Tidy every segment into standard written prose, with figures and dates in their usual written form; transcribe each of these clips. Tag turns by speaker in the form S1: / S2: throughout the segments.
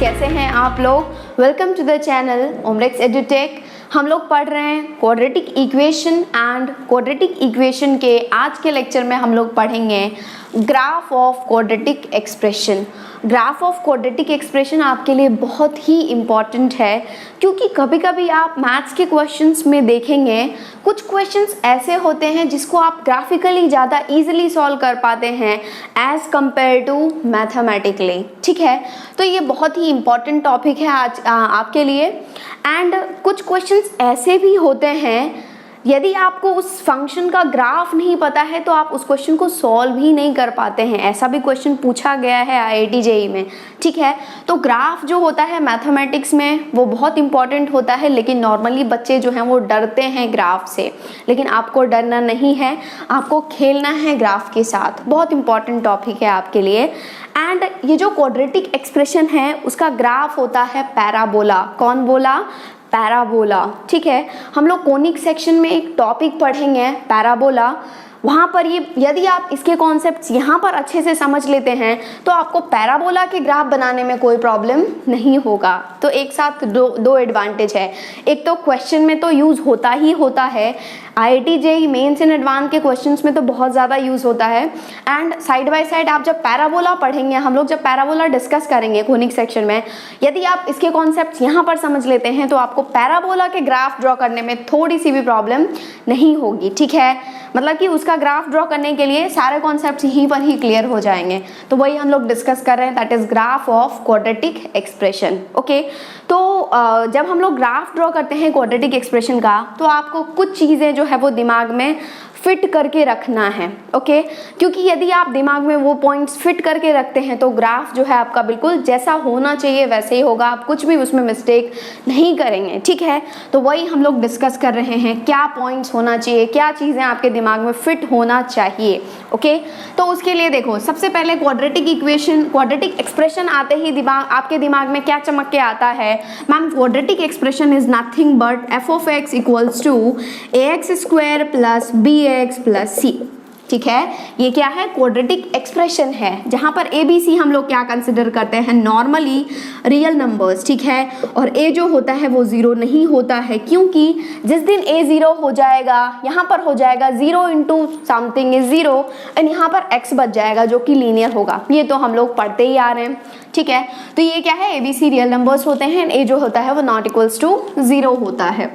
S1: कैसे हैं आप लोग। Welcome to the channel Omrex Edutech. हम लोग पढ़ रहे हैं quadratic equation and quadratic equation के आज के लेक्चर में हम लोग पढ़ेंगे graph of quadratic expression. Graph of quadratic expression आपके लिए बहुत ही इम्पॉर्टेंट है, क्योंकि कभी कभी आप मैथ्स के क्वेश्चंस में देखेंगे कुछ क्वेश्चंस ऐसे होते हैं जिसको आप ग्राफिकली ज़्यादा इजीली सॉल्व कर पाते हैं एज़ कंपेयर टू मैथमेटिकली। ठीक है, तो ये बहुत ही इम्पॉर्टेंट टॉपिक है आज आपके लिए। एंड कुछ क्वेश्चंस ऐसे भी होते हैं, यदि आपको उस फंक्शन का ग्राफ नहीं पता है तो आप उस क्वेश्चन को सॉल्व ही नहीं कर पाते हैं। ऐसा भी क्वेश्चन पूछा गया है IIT JEE में। ठीक है, तो ग्राफ जो होता है मैथमेटिक्स में वो बहुत इंपॉर्टेंट होता है, लेकिन नॉर्मली बच्चे जो हैं वो डरते हैं ग्राफ से। लेकिन आपको डरना नहीं है, आपको खेलना है ग्राफ के साथ। बहुत इंपॉर्टेंट टॉपिक है आपके लिए। एंड ये जो क्वाड्रेटिक एक्सप्रेशन है उसका ग्राफ होता है पैराबोला। कौन बोला? पैराबोला। ठीक है, हम लोग कोनिक सेक्शन में एक टॉपिक पढ़ेंगे पैराबोला। वहाँ पर ये यदि आप इसके कॉन्सेप्ट्स यहाँ पर अच्छे से समझ लेते हैं तो आपको पैराबोला के ग्राफ बनाने में कोई प्रॉब्लम नहीं होगा। तो एक साथ दो एडवांटेज है। एक तो क्वेश्चन में तो यूज़ होता ही होता है, IIT JEE mains and advance के क्वेश्चंस में तो बहुत ज़्यादा यूज़ होता है। एंड साइड बाय साइड आप जब पैराबोला पढ़ेंगे, हम लोग जब पैराबोला डिस्कस करेंगे कोनिक सेक्शन में, यदि आप इसके कॉन्सेप्ट्स यहाँ पर समझ लेते हैं तो आपको पैराबोला के ग्राफ ड्रॉ करने में थोड़ी सी भी प्रॉब्लम नहीं होगी। ठीक है, मतलब कि उसका ग्राफ ड्रॉ करने के लिए सारे कॉन्सेप्ट्स यहीं पर ही क्लियर हो जाएंगे। तो वही हम लोग डिस्कस कर रहे हैं, that is graph of quadratic expression. Okay, तो जब हम लोग ग्राफ ड्रॉ करते हैं क्वाड्रेटिक एक्सप्रेशन का, तो आपको कुछ चीज़ें जो है वो दिमाग में फिट करके रखना है। ओके, क्योंकि यदि आप दिमाग में वो पॉइंट्स फिट करके रखते हैं तो ग्राफ जो है आपका बिल्कुल जैसा होना चाहिए वैसे ही होगा, आप कुछ भी उसमें मिस्टेक नहीं करेंगे। ठीक है, तो वही हम लोग डिस्कस कर रहे हैं, क्या पॉइंट्स होना चाहिए, क्या चीज़ें आपके दिमाग में फिट होना चाहिए। ओके, तो उसके लिए देखो, सबसे पहले क्वाड्रेटिक इक्वेशन, क्वाड्रेटिक एक्सप्रेशन आते ही आपके दिमाग में क्या चमक के आता है? Ma'am, quadratic expression is nothing but f of x equals to ax² plus bx plus c। ठीक है, ये क्या है? क्वाड्रेटिक एक्सप्रेशन है, जहाँ पर ABC हम लोग क्या कंसिडर करते हैं? Normally real numbers. ठीक है, और A जो होता है वो 0 नहीं होता है, क्योंकि जिस दिन A 0 हो जाएगा, यहाँ पर हो जाएगा 0 इंटू समथिंग इज 0 एंड यहाँ पर x बच जाएगा जो कि लीनियर होगा। ये तो हम लोग पढ़ते ही आ रहे हैं। ठीक है, तो ये क्या है? ABC रियल नंबर्स होते हैं, A जो होता है वो नॉट इक्वल्स टू 0 होता है।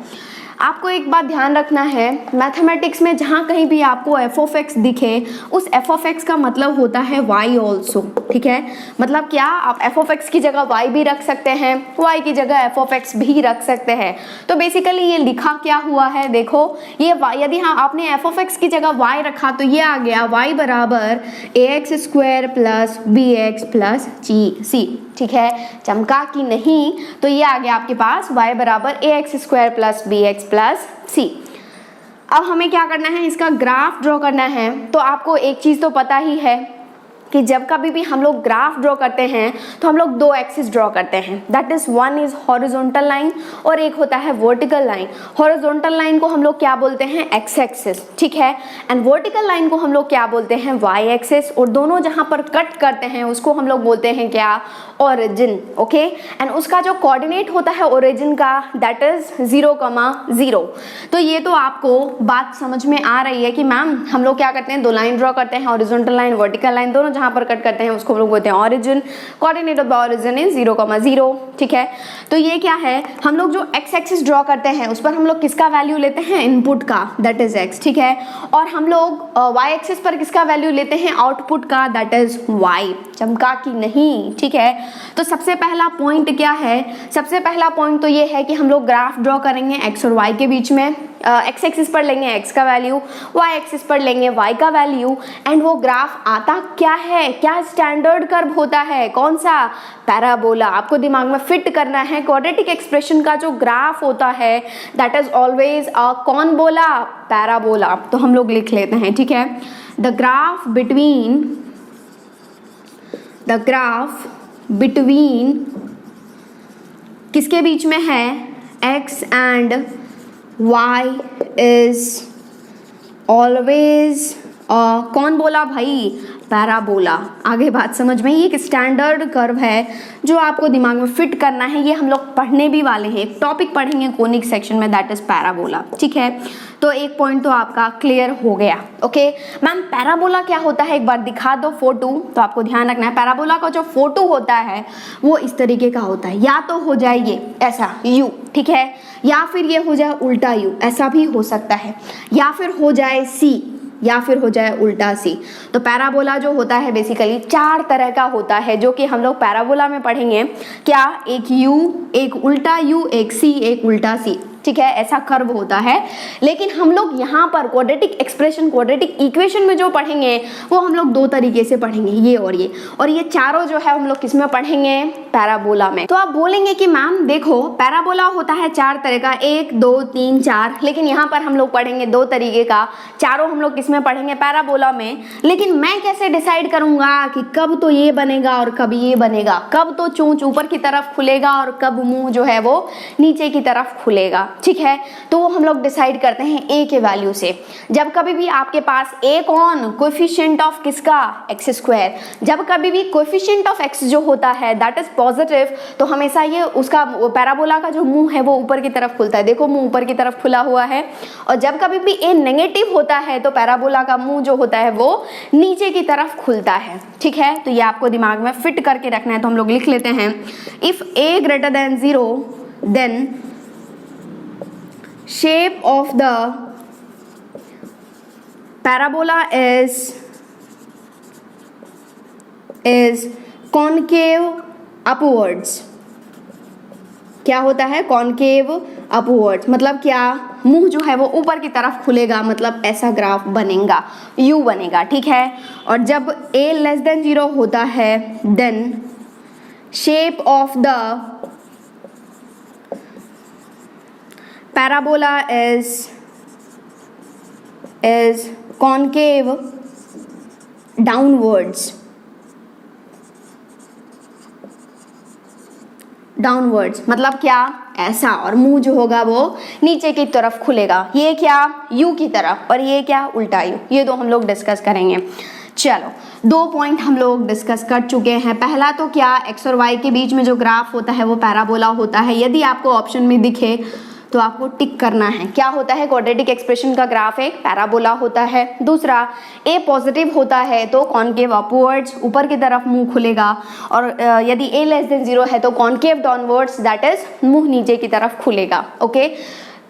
S1: आपको एक बात ध्यान रखना है, मैथमेटिक्स में जहाँ कहीं भी आपको f of x दिखे, उस f of x का मतलब होता है y ऑल्सो। ठीक है, मतलब क्या? आप f of x की जगह y भी रख सकते हैं, y की जगह f of x भी रख सकते हैं। तो बेसिकली ये लिखा क्या हुआ है? देखो, ये y, यदि हाँ आपने f of x की जगह y रखा तो ये आ गया y बराबर ax² plus bx plus c। ठीक है, चमका कि नहीं? तो ये आ गया आपके पास y बराबर ax² plus bx plus c। अब हमें क्या करना है? इसका ग्राफ ड्रॉ करना है। तो आपको एक चीज़ तो पता ही है कि जब कभी भी हम लोग ग्राफ ड्रॉ करते हैं तो हम लोग दो एक्सिस ड्रॉ करते हैं, that is one is horizontal line और एक होता है वर्टिकल लाइन। हॉरिजॉन्टल लाइन को हम लोग क्या बोलते हैं? X axis. ठीक है, एंड वर्टिकल लाइन को हम लोग क्या बोलते हैं? Y axis. और दोनों जहाँ पर कट करते हैं उसको हम लोग बोलते हैं क्या? ओरिजिन। ओके, एंड उसका जो कोऑर्डिनेट होता है ओरिजिन का, दैट इज 0,0। तो ये तो आपको बात समझ में आ रही है कि मैम हम लोग क्या करते हैं? दो लाइन ड्रॉ करते हैं, हॉरिजॉन्टल लाइन, वर्टिकल लाइन, दोनों जहाँ पर कट करते हैं उसको हम लोग बोलते हैं origin. Coordinate of the origin is 0,0। ठीक है, तो ये क्या है? हम लोग जो एक्स एक्सिस ड्रॉ करते हैं उस पर हम लोग किसका वैल्यू लेते हैं? इनपुट का, दैट इज एक्स। ठीक है, और हम लोग वाई एक्सिस पर किसका वैल्यू लेते हैं? आउटपुट का, दैट इज वाई। चमका कि नहीं? ठीक है, तो सबसे पहला पॉइंट क्या है? सबसे पहला पॉइंट तो ये है कि हम लोग ग्राफ ड्रॉ करेंगे एक्स और वाई के बीच में। एक्स एक्सिस पर लेंगे एक्स का वैल्यू, वाई एक्सिस पर लेंगे वाई का वैल्यू, एंड वो ग्राफ आता क्या है? क्या स्टैंडर्ड कर्व होता है? कौन सा? पैराबोला। आपको दिमाग में फिट करना है, क्वाड्रेटिक एक्सप्रेशन का जो ग्राफ होता है दैट इज ऑलवेज अ कौन बोला? पैराबोला। तो हम लोग लिख लेते हैं। ठीक है, द ग्राफ बिटवीन किसके बीच में है? x and y is always कौन बोला भाई? पैराबोला। आगे बात समझ में, ये एक स्टैंडर्ड कर्व है जो आपको दिमाग में फिट करना है। ये हम लोग पढ़ने भी वाले हैं, एक टॉपिक पढ़ेंगे कोनिक सेक्शन में, दैट इज पैराबोला। ठीक है, तो एक पॉइंट तो आपका क्लियर हो गया। ओके मैम, पैराबोला क्या होता है एक बार दिखा दो फोटो, तो आपको ध्यान रखना है पैराबोला का जो फोटो होता है वो इस तरीके का होता है, या तो हो जाए ये ऐसा यू, ठीक है, या फिर ये हो जाए उल्टा यू, ऐसा भी हो सकता है, या फिर हो जाए सी, या फिर हो जाए उल्टा सी। तो पैराबोला जो होता है बेसिकली 4 तरह का होता है, जो कि हम लोग पैराबोला में पढ़ेंगे। क्या? एक यू, एक उल्टा यू, एक सी, एक उल्टा सी। ठीक है, ऐसा कर्व होता है। लेकिन हम लोग यहाँ पर क्वाड्रेटिक एक्सप्रेशन, क्वाड्रेटिक इक्वेशन में जो पढ़ेंगे वो हम लोग 2 तरीके से पढ़ेंगे, ये और ये चारों जो है हम लोग किस में पढ़ेंगे? पैराबोला में। तो आप बोलेंगे कि मैम देखो पैराबोला होता है 4 तरह का, 1 2 3 4, लेकिन यहाँ पर हम लोग पढ़ेंगे 2 तरीके का, चारों हम लोग किस में पढ़ेंगे? पैराबोला में। लेकिन मैं कैसे डिसाइड करूंगा कि कब तो ये बनेगा और कब ये बनेगा, कब तो चोंच ऊपर की तरफ खुलेगा और कब मुंह जो है वो नीचे की तरफ खुलेगा? ठीक है, तो वो हम लोग डिसाइड करते हैं ए के वैल्यू से। जब कभी भी आपके पास ए कौन? कोएफिशिएंट ऑफ किसका? X square. जब कभी भी कोएफिशिएंट ऑफ एक्स जो होता है दैट इज पॉजिटिव, तो हमेशा ये उसका पैराबोला का जो मुंह है वो ऊपर की तरफ खुलता है। देखो मुंह ऊपर की तरफ खुला हुआ है। और जब कभी भी ए नेगेटिव होता है तो पैराबोला का मुंह जो होता है वो नीचे की तरफ खुलता है। ठीक है, तो ये आपको दिमाग में फिट करके रखना है। तो हम लोग लिख लेते हैं, if a greater than 0 then shape of the parabola is concave upwards। क्या होता है? Concave upwards. मतलब क्या? मुंह जो है वो ऊपर की तरफ खुलेगा, मतलब ऐसा ग्राफ बनेगा, यू बनेगा। ठीक है, और जब a लेस देन 0 होता है then shape of the parabola is concave downwards। मतलब क्या? ऐसा, और मुंह जो होगा वो नीचे की तरफ खुलेगा। ये क्या? यू की तरफ, और ये क्या? उल्टा यू। ये 2 हम लोग डिस्कस करेंगे। चलो, 2 पॉइंट हम लोग डिस्कस कर चुके हैं। पहला तो क्या, एक्स और वाई के बीच में जो ग्राफ होता है वो पैराबोला होता है। यदि आपको ऑप्शन में दिखे तो आपको टिक करना है। क्या होता है? क्वाड्रेटिक एक्सप्रेशन का ग्राफ एक पैराबोला होता है। दूसरा, ए पॉजिटिव होता है तो कॉनकेव अपवर्ड्स, ऊपर की तरफ मुंह खुलेगा, और यदि ए लेस देन 0 है तो कॉनकेव डाउनवर्ड्स, दैट इज मुंह नीचे की तरफ खुलेगा। ओके,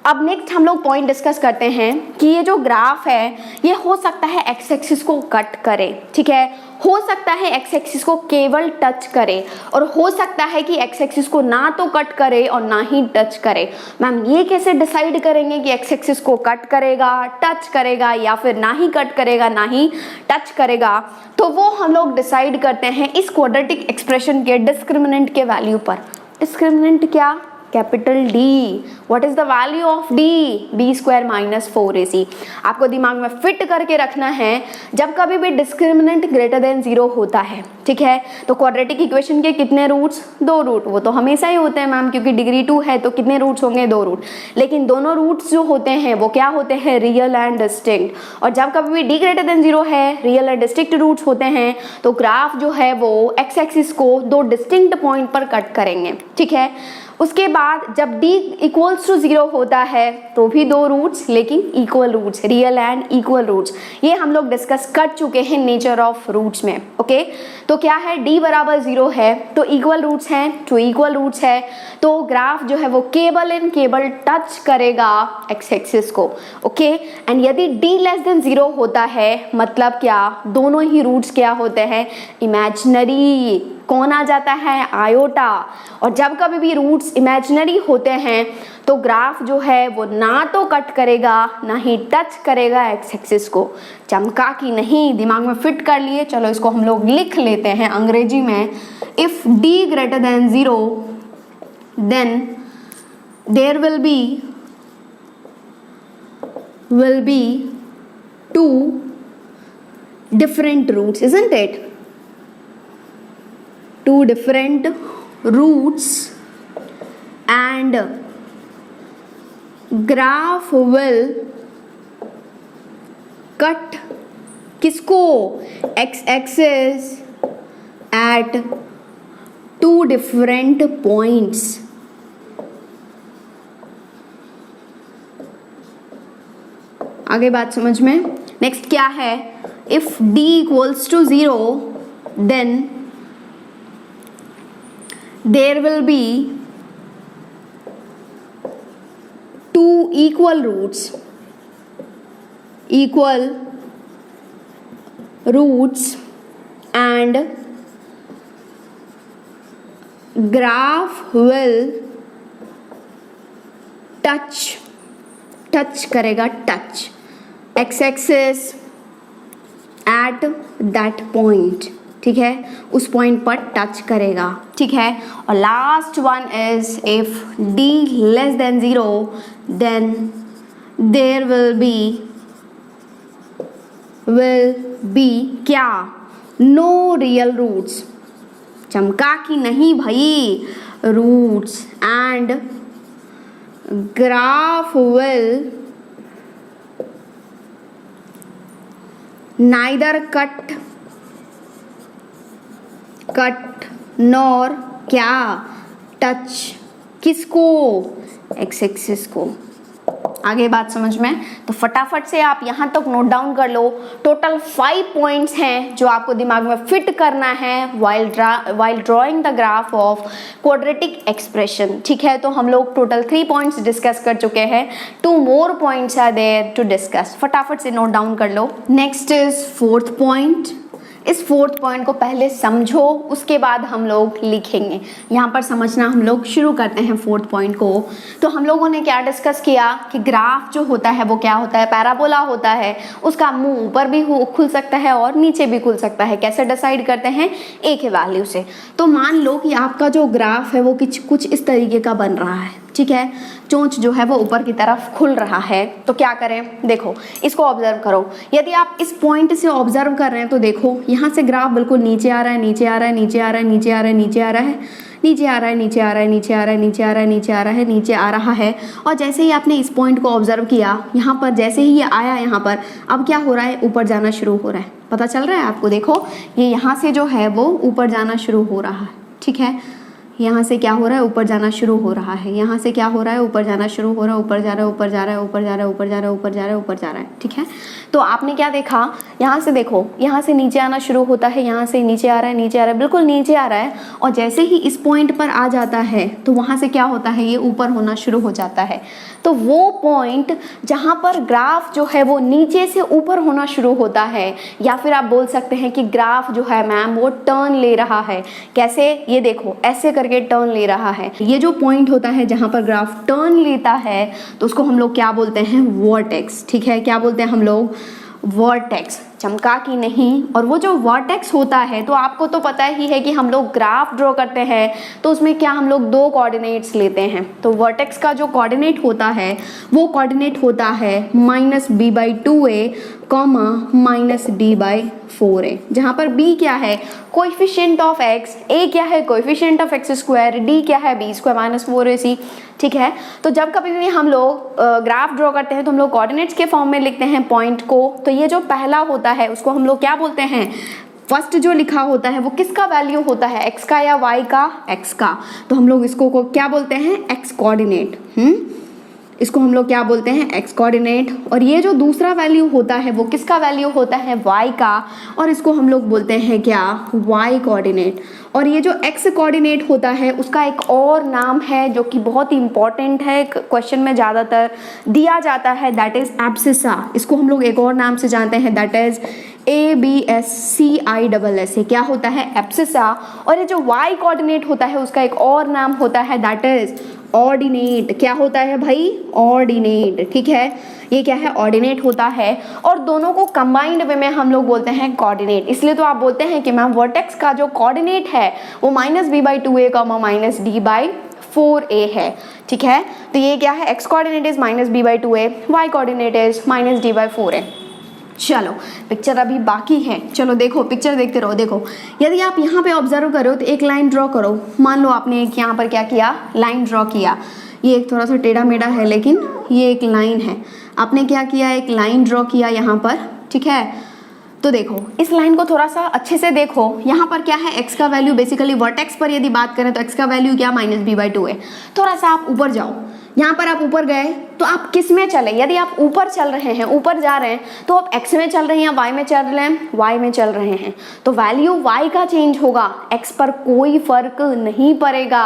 S1: अब नेक्स्ट हम लोग पॉइंट डिस्कस करते हैं कि ये जो ग्राफ है ये हो सकता है एक्स एक्सिस को कट करे। ठीक है, हो सकता है एक्स एक्सिस को केवल टच करे, और हो सकता है कि एक्स एक्सिस को ना तो कट करे और ना ही टच करे। मैम ये कैसे डिसाइड करेंगे कि एक्स एक्सिस को कट करेगा, टच करेगा, या फिर ना ही कट करेगा ना ही टच करेगा? तो वो हम लोग डिसाइड करते हैं इस क्वाड्रेटिक एक्सप्रेशन के डिस्क्रिमिनेंट के वैल्यू पर। डिस्क्रिमिनेंट क्या? Capital D. What is the value of D? B square minus 4ac। आपको दिमाग में फिट करके रखना है, जब कभी भी डिस्क्रिमिनेंट ग्रेटर देन 0 होता है, ठीक है, तो क्वाड्रेटिक इक्वेशन के कितने रूट्स? 2 रूट। वो तो हमेशा ही होते हैं मैम, क्योंकि डिग्री 2 है तो कितने रूट्स होंगे? 2 रूट। लेकिन दोनों रूट्स जो होते हैं वो क्या होते हैं? Real and distinct. और जब कभी भी डी ग्रेटर देन 0 है, रियल एंड डिस्टिंक्ट रूट्स होते हैं, तो ग्राफ जो है वो एक्स एक्सिस को 2 डिस्टिंक्ट पॉइंट पर कट करेंगे। ठीक है, उसके बाद जब d इक्वल्स टू 0 होता है तो भी 2 रूट्स, लेकिन equal roots, real and equal roots. ये हम लोग डिस्कस कर चुके हैं नेचर ऑफ रूट्स में। ओके, तो क्या है? d बराबर 0 है तो इक्वल रूट्स हैं, 2 इक्वल रूट्स है, तो ग्राफ जो है वो केवल एंड केवल टच करेगा एक्स एक्सिस को। ओके, एंड यदि d लेस देन 0 होता है, मतलब क्या? दोनों ही रूट्स क्या होते हैं? इमेजिनरी। कौन आ जाता है? आयोटा। और जब कभी भी रूट्स इमेजिनरी होते हैं तो ग्राफ जो है वो ना तो कट करेगा ना ही टच करेगा एक्स एक्सिस को। चमका कि नहीं? दिमाग में फिट कर लिए? चलो इसको हम लोग लिख लेते हैं अंग्रेजी में। If d greater than 0 then there will be 2 different roots, isn't it? 2 different roots and graph will cut किसको? X axis at two different points. आगे बात समझ में? नेक्स्ट क्या है? If d equals to 0 then there will be two equal roots and graph will touch करेगा, touch x axis at that point, ठीक है, उस पॉइंट पर टच करेगा, ठीक है। और last one is if d less than 0 then there will be क्या? नो रियल रूट्स, चमका कि नहीं भाई, roots and graph will neither cut nor क्या? टच किसको? एक्स एक्सिस को। आगे बात समझ में? तो फटाफट से आप यहाँ तक नोट डाउन कर लो। टोटल 5 पॉइंट्स हैं जो आपको दिमाग में फिट करना है while drawing the graph of quadratic expression, ठीक है। तो हम लोग टोटल 3 पॉइंट्स डिस्कस कर चुके हैं, 2 more points are there to discuss. फटाफट से नोट डाउन कर लो। Next is 4th point. इस 4th पॉइंट को पहले समझो, उसके बाद हम लोग लिखेंगे। यहाँ पर समझना हम लोग शुरू करते हैं 4th पॉइंट को। तो हम लोगों ने क्या डिस्कस किया कि ग्राफ जो होता है वो क्या होता है? पैराबोला होता है। उसका मुंह ऊपर भी खुल सकता है और नीचे भी खुल सकता है। कैसे डिसाइड करते हैं? एक ही वैल्यू से। तो मान लो कि आपका जो ग्राफ है वो कुछ इस तरीके का बन रहा है, ठीक है। चोंच जो है वो ऊपर की तरफ खुल रहा है। तो क्या करें? देखो, इसको ऑब्जर्व करो। यदि आप इस पॉइंट से ऑब्जर्व कर रहे हैं तो देखो यहाँ से ग्राफ बिल्कुल नीचे आ रहा है, नीचे आ रहा है, नीचे आ रहा है, नीचे आ रहा है, नीचे आ रहा है, नीचे आ रहा है, नीचे आ रहा है, नीचे आ रहा है, नीचे आ रहा है, नीचे आ रहा है, नीचे आ रहा है। और जैसे ही आपने इस पॉइंट को ऑब्जर्व किया, यहाँ पर जैसे ही ये आया यहाँ पर, अब क्या हो रहा है? ऊपर जाना शुरू हो रहा है। पता चल रहा है आपको? देखो ये यहाँ से जो है वो ऊपर जाना शुरू हो रहा है, ठीक है। यहाँ से क्या हो रहा है? ऊपर जाना शुरू हो रहा है। यहाँ से क्या हो रहा है? ऊपर जाना शुरू हो रहा है, ऊपर जा रहा है, ऊपर जा रहा है, ऊपर जा रहा है, ऊपर जा रहा है, ऊपर जा रहा है, ऊपर जा रहा है, ठीक है। तो आपने क्या देखा? यहाँ से देखो, यहाँ से नीचे आना शुरू होता है, यहाँ से नीचे आ रहा है, नीचे आ रहा है, बिल्कुल नीचे आ रहा है। और जैसे ही इस पॉइंट पर आ जाता है तो वहाँ से क्या होता है? ये ऊपर होना शुरू हो जाता है। तो वो पॉइंट जहाँ पर ग्राफ जो है वो नीचे से ऊपर होना शुरू होता है, या फिर आप बोल सकते हैं कि ग्राफ जो है मैम वो टर्न ले रहा है। कैसे? ये देखो, ऐसे करके टर्न ले रहा है। ये जो पॉइंट होता है जहाँ पर ग्राफ टर्न लेता है तो उसको हम लोग क्या बोलते हैं? वर्टेक्स, ठीक है। क्या बोलते हैं हम लोग? वर्टेक्स। चमका कि नहीं? और वो जो वर्टेक्स होता है, तो आपको तो पता ही है कि हम लोग ग्राफ ड्रॉ करते हैं तो उसमें क्या हम लोग 2 कोऑर्डिनेट्स लेते हैं। तो वर्टेक्स का जो कोऑर्डिनेट होता है वो कोऑर्डिनेट होता है -b/2a, -d/4a, जहाँ पर b क्या है? कोएफिशिएंट ऑफ x, a क्या है? Coefficient of x square, d क्या है? b² - 4ac, ठीक है। तो जब कभी भी हम लोग ग्राफ ड्रॉ करते हैं तो हम लोग कोऑर्डिनेट्स के फॉर्म में लिखते हैं पॉइंट को। तो ये जो पहला होता है उसको हम लोग क्या बोलते हैं? फर्स्ट जो लिखा होता है वो किसका वैल्यू होता है? x का या y का? x का। तो हम लोग इसको क्या बोलते हैं? x coordinate. इसको हम लोग क्या बोलते हैं? x coordinate. और ये जो दूसरा वैल्यू होता है वो किसका वैल्यू होता है? y का। और इसको हम लोग बोलते हैं क्या? y coordinate. और ये जो x कोऑर्डिनेट होता है उसका एक और नाम है जो कि बहुत ही इंपॉर्टेंट है, क्वेश्चन में ज़्यादातर दिया जाता है, दैट इज एब्सिसा। इसको हम लोग एक और नाम से जानते हैं, दैट इज ABSCISSA। क्या होता है? एब्सिसा। और ये जो y कोऑर्डिनेट होता है उसका एक और नाम होता है, दैट इज ऑर्डिनेट। क्या होता है भाई? ऑर्डिनेट, ठीक है। ये क्या है? ऑर्डिनेट होता है। और दोनों को कंबाइंड वे में हम लोग बोलते हैं कोऑर्डिनेट। इसलिए तो आप बोलते हैं कि मैम वर्टेक्स का जो कोऑर्डिनेट है वो -b/2a, -d/4a है, ठीक है। तो ये क्या है? x coordinate is -b/2a, y coordinate is -d/4a। चलो पिक्चर अभी बाकी है, चलो देखो, पिक्चर देखते रहो। देखो, यदि आप यहाँ पे ऑब्जर्व करो तो एक लाइन ड्रॉ करो। मान लो आपने एक यहाँ पर क्या किया? लाइन ड्रॉ किया। ये एक थोड़ा सा टेढ़ा मेढ़ा है लेकिन ये एक लाइन है। आपने क्या किया? एक लाइन ड्रॉ किया यहाँ पर, ठीक है। तो देखो इस लाइन को थोड़ा सा अच्छे से देखो, यहाँ पर क्या है, x का वैल्यू बेसिकली वर्टेक्स पर यदि बात करें तो x का वैल्यू क्या -b/2 है। थोड़ा सा आप ऊपर जाओ, यहाँ पर आप ऊपर गए तो आप किस में चले, यदि आप ऊपर चल रहे हैं, ऊपर जा रहे हैं तो आप x में चल रहे हैं या y में चल रहे हैं, y में चल रहे हैं, तो वैल्यू y का चेंज होगा, x पर कोई फर्क नहीं पड़ेगा।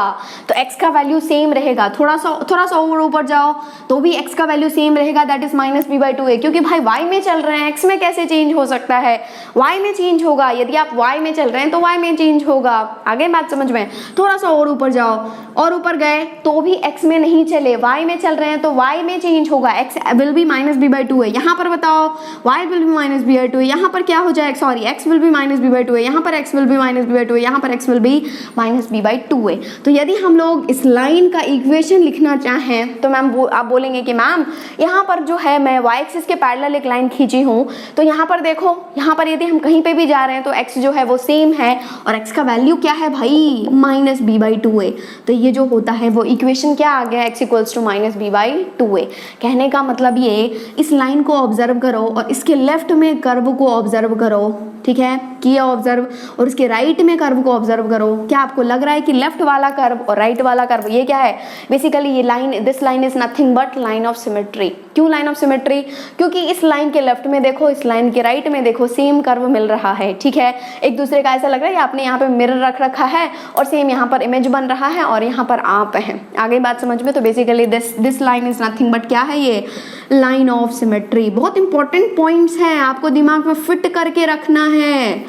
S1: तो x का वैल्यू सेम रहेगा, थोड़ा सा और ऊपर जाओ तो भी x का वैल्यू सेम रहेगा, दैट इज -b/2 है, क्योंकि भाई y में चल रहे हैं, x में कैसे चेंज हो सकता है, y में चेंज होगा, यदि आप y में चल रहे हैं तो y में चेंज होगा। आगे बात समझ में, थोड़ा सा और ऊपर जाओ, और ऊपर गए तो भी x में नहीं चले, y में चल रहे हैं तो y में चेंज होगा, x will be -b/2 है। यहाँ पर बताओ y will be -b/2 है, यहाँ पर क्या हो जाएगा, sorry x will be -b/2 है, यहाँ पर x will be -b/2 है, यहाँ पर x will be -b/2 है। तो यदि हम लोग इस लाइन का इक्वेशन लिखना चाहें तो मैम आप बोलेंगे कि मैम यहाँ पर जो है मैं y एक्सिस के पैरेलल एक लाइन खींची हूँ, तो यहाँ पर देखो, यहाँ पर यदि हम कहीं पे भी जा रहे हैं तो x जो है वो सेम है और x का वैल्यू क्या है भाई, -b/2 है। तो ये जो होता है वो इक्वेशन क्या आ गया, x = -b/2 है। कहने का मतलब ये, इस लाइन को ऑब्जर्व करो और इसके लेफ्ट में कर्व को ऑब्जर्व करो, ठीक है, किया ऑब्जर्व, और इसके राइट में कर्व को ऑब्जर्व करो। क्या आपको लग रहा है कि लेफ्ट वाला कर्व और राइट वाला कर्व ये क्या है, बेसिकली ये line, this line is nothing but line of symmetry. क्यों लाइन ऑफ सिमेट्री, क्योंकि इस लाइन के लेफ्ट में देखो, इस लाइन के राइट में देखो, सेम कर्व मिल रहा है, ठीक है, एक दूसरे का ऐसा लग रहा है आपने यहाँ पे मिरर रख रखा है और सेम यहाँ पर इमेज बन रहा है और यहाँ पर आप हैं। आगे बात समझ में, तो basically this line is nothing but क्या है, ये लाइन ऑफ सिमेट्री। बहुत इंपॉर्टेंट पॉइंट्स हैं, आपको दिमाग में फिट करके रखना है,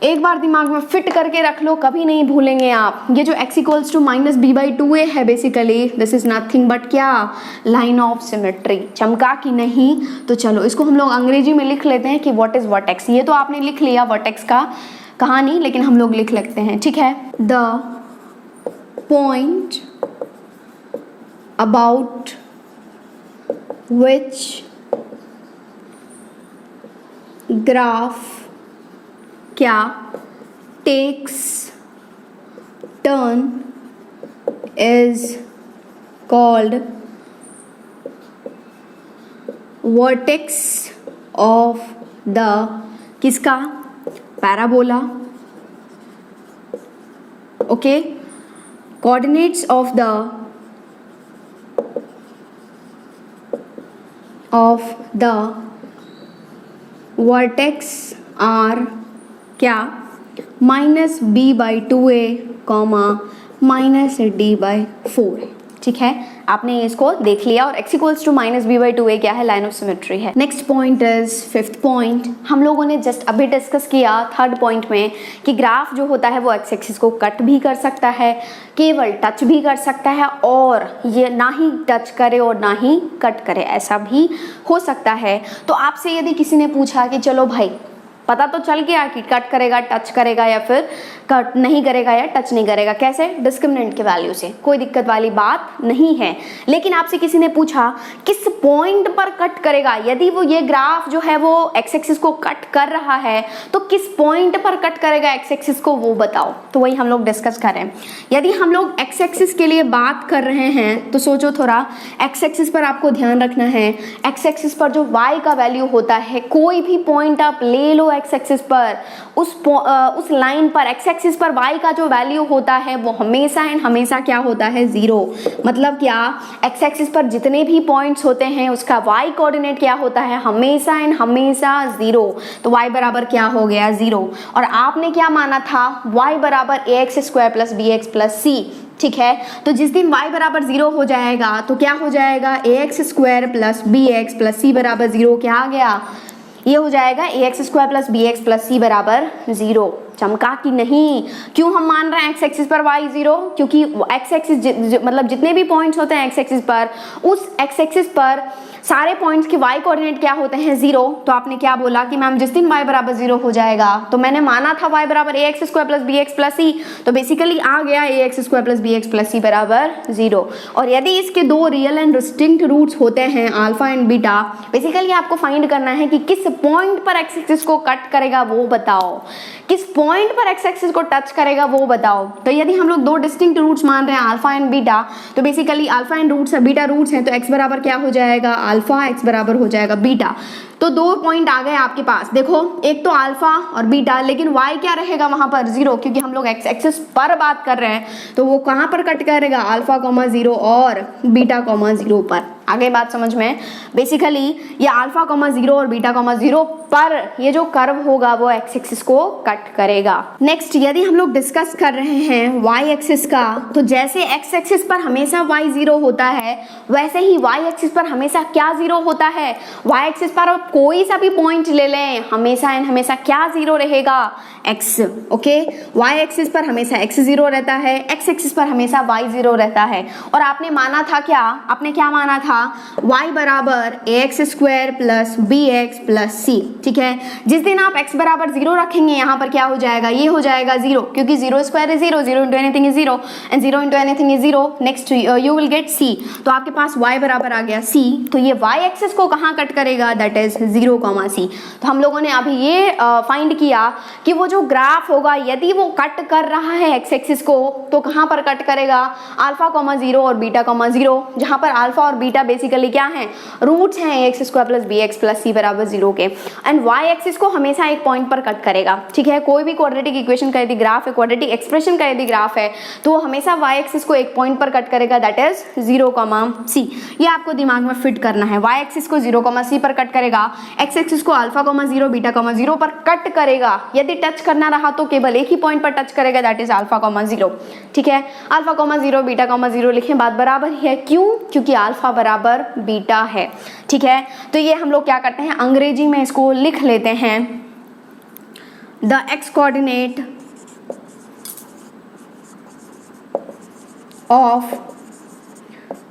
S1: एक बार दिमाग में फिट करके रख लो, कभी नहीं भूलेंगे आप। ये जो x = -b/2 है basically this is nothing but क्या, लाइन ऑफ सिमेट्री। चमका कि नहीं, तो चलो इसको हम लोग अंग्रेजी में लिख लेते हैं कि व्हाट इज वर्टेक्स। ये तो आपने लिख लिया वर्टेक्स का कहानी, लेकिन हम लोग लिख लेते हैं, ठीक है। The point about which graph क्या takes turn is called vertex of the किसका, parabola, okay, coordinates of the vertex are क्या, -b/2a, -d/4, ठीक है। आपने इसको देख लिया और x = -b/2a क्या है, लाइन ऑफ सिमेट्री है। Next point is 5th point. हम लोगों ने जस्ट अभी डिस्कस किया 3rd पॉइंट में कि ग्राफ जो होता है वो x एक्सिस को कट भी कर सकता है, केवल टच भी कर सकता है, और ये ना ही टच करे और ना ही कट करे, ऐसा भी हो सकता है। तो आपसे यदि किसी ने पूछा कि चलो भाई पता तो चल गया कि कट करेगा, टच करेगा, या फिर कट नहीं करेगा या टच नहीं करेगा, कैसे, डिस्क्रिमिनेंट के वैल्यू से, कोई दिक्कत वाली बात नहीं है। लेकिन आपसे किसी ने पूछा किस पॉइंट पर कट करेगा, यदि वो ये ग्राफ जो है वो एक्स एक्सिस को कट कर रहा है तो किस पॉइंट पर कट करेगा एक्स एक्सिस को, वो बताओ। तो वही हम लोग डिस्कस करें। यदि हम लोग एक्स एक्सिस के लिए बात कर रहे हैं तो सोचो थोड़ा, एक्स एक्सिस पर आपको ध्यान रखना है, एक्स एक्सिस पर जो वाई का वैल्यू होता है, कोई भी पॉइंट आप ले लो एक्स एक्सिस पर, उस लाइन पर एक्स एक्सिस पर y का जो वैल्यू होता है वो हमेशा एंड हमेशा क्या होता है, 0। मतलब क्या, एक्स एक्सिस पर जितने भी पॉइंट्स होते हैं उसका y कोऑर्डिनेट क्या होता है, हमेशा एंड हमेशा 0। तो y बराबर क्या हो गया, 0। और आपने क्या माना था, y बराबर ax² + bx + c, ठीक है। तो जिस दिन y बराबर 0 हो जाएगा तो क्या हो जाएगा, ax² + bx + c बराबर 0, क्या आ गया, ये हो जाएगा ax² + bx + c बराबर 0। चमका कि नहीं, क्यों हम मान रहे हैं एक्स एक्सिस पर y 0, क्योंकि एक्स एक्सिस मतलब जितने भी पॉइंट्स होते हैं एक्स एक्सिस पर, उस एक्स एक्सिस पर सारे पॉइंट्स के y कोऑर्डिनेट क्या होते हैं, 0। तो आपने क्या बोला कि मैम जिस दिन y बराबर 0 हो जाएगा, तो मैंने माना था y बराबर ax² + bx + c, तो बेसिकली आ गया ax² + bx + c बराबर 0। और यदि इसके दो रियल एंड डिस्टिंक्ट रूट्स होते हैं अल्फा एंड बीटा, बेसिकली आपको फाइंड करना है कि किस पॉइंट पर एक्स एक्सिस को कट करेगा, वो बताओ, किस पॉइंट पर एक्स एक्सिस को टच करेगा वो बताओ। तो यदि हम लोग दो डिस्टिंक्ट रूट्स मान रहे हैं अल्फा एंड बीटा, तो बेसिकली अल्फा एंड रूट्स है, बीटा रूट्स हैं, तो एक्स बराबर क्या हो जाएगा अल्फा, एक्स बराबर हो जाएगा बीटा। तो दो पॉइंट आ गए आपके पास, देखो एक तो अल्फा और बीटा, लेकिन वाई क्या रहेगा वहां पर 0, क्योंकि हम लोग एक्स एक्सिस पर बात कर रहे हैं, तो वो कहां पर कट करेगा अल्फा कॉमा 0 और बीटा कॉमा 0 पर। आगे बात समझ में, बेसिकली ये अल्फा कॉमा 0 और बीटा कॉमा 0 पर ये जो कर्व होगा वो एक्स एक्सिस को कट करेगा। नेक्स्ट यदि हम लोग डिस्कस कर रहे हैं वाई एक्सिस का, तो जैसे एक्स एक्सिस पर हमेशा वाई 0 होता है, वैसे ही वाई एक्सिस पर हमेशा क्या 0 होता है। वाई एक्सिस पर आप कोई सा भी पॉइंट ले लें, हमेशा एंड हमेशा क्या 0 रहेगा x, ओके। वाई एक्सिस पर हमेशा x 0 रहता है, एक्स एक्सिस पर हमेशा y 0 रहता है। और आपने माना था क्या, आपने क्या माना था, y बराबर ax square plus bx plus c, ठीक है। जिस दिन आप x बराबर 0 रखेंगे यहाँ पर क्या हो जाएगा, ये हो जाएगा 0, क्योंकि 0 square is 0, 0 into anything is 0 and 0 into anything is 0। Next you will get c, तो आपके पास y बराबर आ गया c, तो ये y एक्सिस को कहाँ कट करेगा, दैट इज 0, c। तो हम लोगों ने अभी ये फाइंड किया कि वो जो ग्राफ होगा यदि वो कट कर रहा है एक्स एक्सिस को, तो कहां पर कट करेगा अल्फा कॉमा 0 और बीटा कॉमा 0, जहां पर अल्फा और बीटा बेसिकली क्या हैं, रूट्स हैं x square plus b x plus c बराबर 0 के। एंड वाई एक्सिस को हमेशा एक पॉइंट पर कट करेगा, ठीक है। कोई भी क्वाड्रेटिक इक्वेशन का यदि ग्राफ है, क्वाड्रेटिक एक्सप्रेशन का यदि ग्राफ है, तो वो हमेशा वाई एक्सिस को एक पॉइंट पर कट करेगा, दैट इज 0, c। ये आपको दिमाग में फिट करना है, वाई एक्सिस को 0, c पर कट करेगा, एक्स एक्सिस को अल्फा 0 बीटा 0 पर कट करेगा। यदि टच करना रहा तो केवल एक ही पॉइंट पर टच करेगा, दैट इज अल्फा 0, ठीक है। अल्फा 0 बीटा 0 लिखें, बात बराबर ही है, क्यों, क्योंकि अल्फा बराबर बीटा है, ठीक है। तो ये हम लोग क्या करते हैं, अंग्रेजी में इसको लिख लेते हैं, the x coordinate of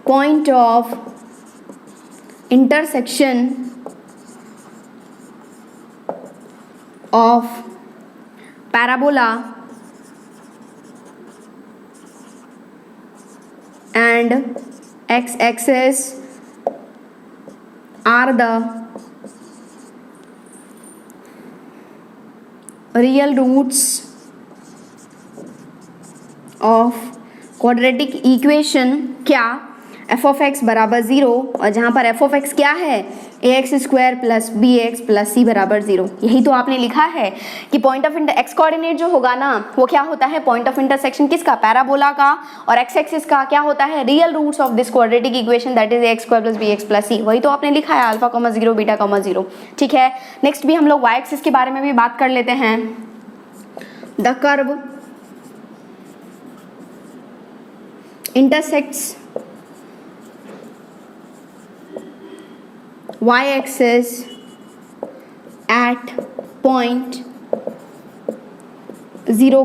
S1: point of intersection of parabola and x-axis are the real roots of quadratic equation क्या f of x बराबर 0, और जहां पर f of x क्या है ax square plus bx plus c बराबर 0। यही तो आपने लिखा है कि पॉइंट ऑफ एक्स कोऑर्डिनेट जो होगा ना, वो क्या होता है, पॉइंट ऑफ इंटरसेक्शन किसका, पैराबोला का, और एक्स एक्सिस का क्या होता है, real roots of this quadratic equation, that is ax square plus bx plus c। वही तो आपने लिखा है अल्फा 0 बीटा 0, ठीक है। नेक्स्ट भी हम लोग y एक्सिस के बारे में भी बात कर लेते हैं। The curve intersects y-axis at point 0,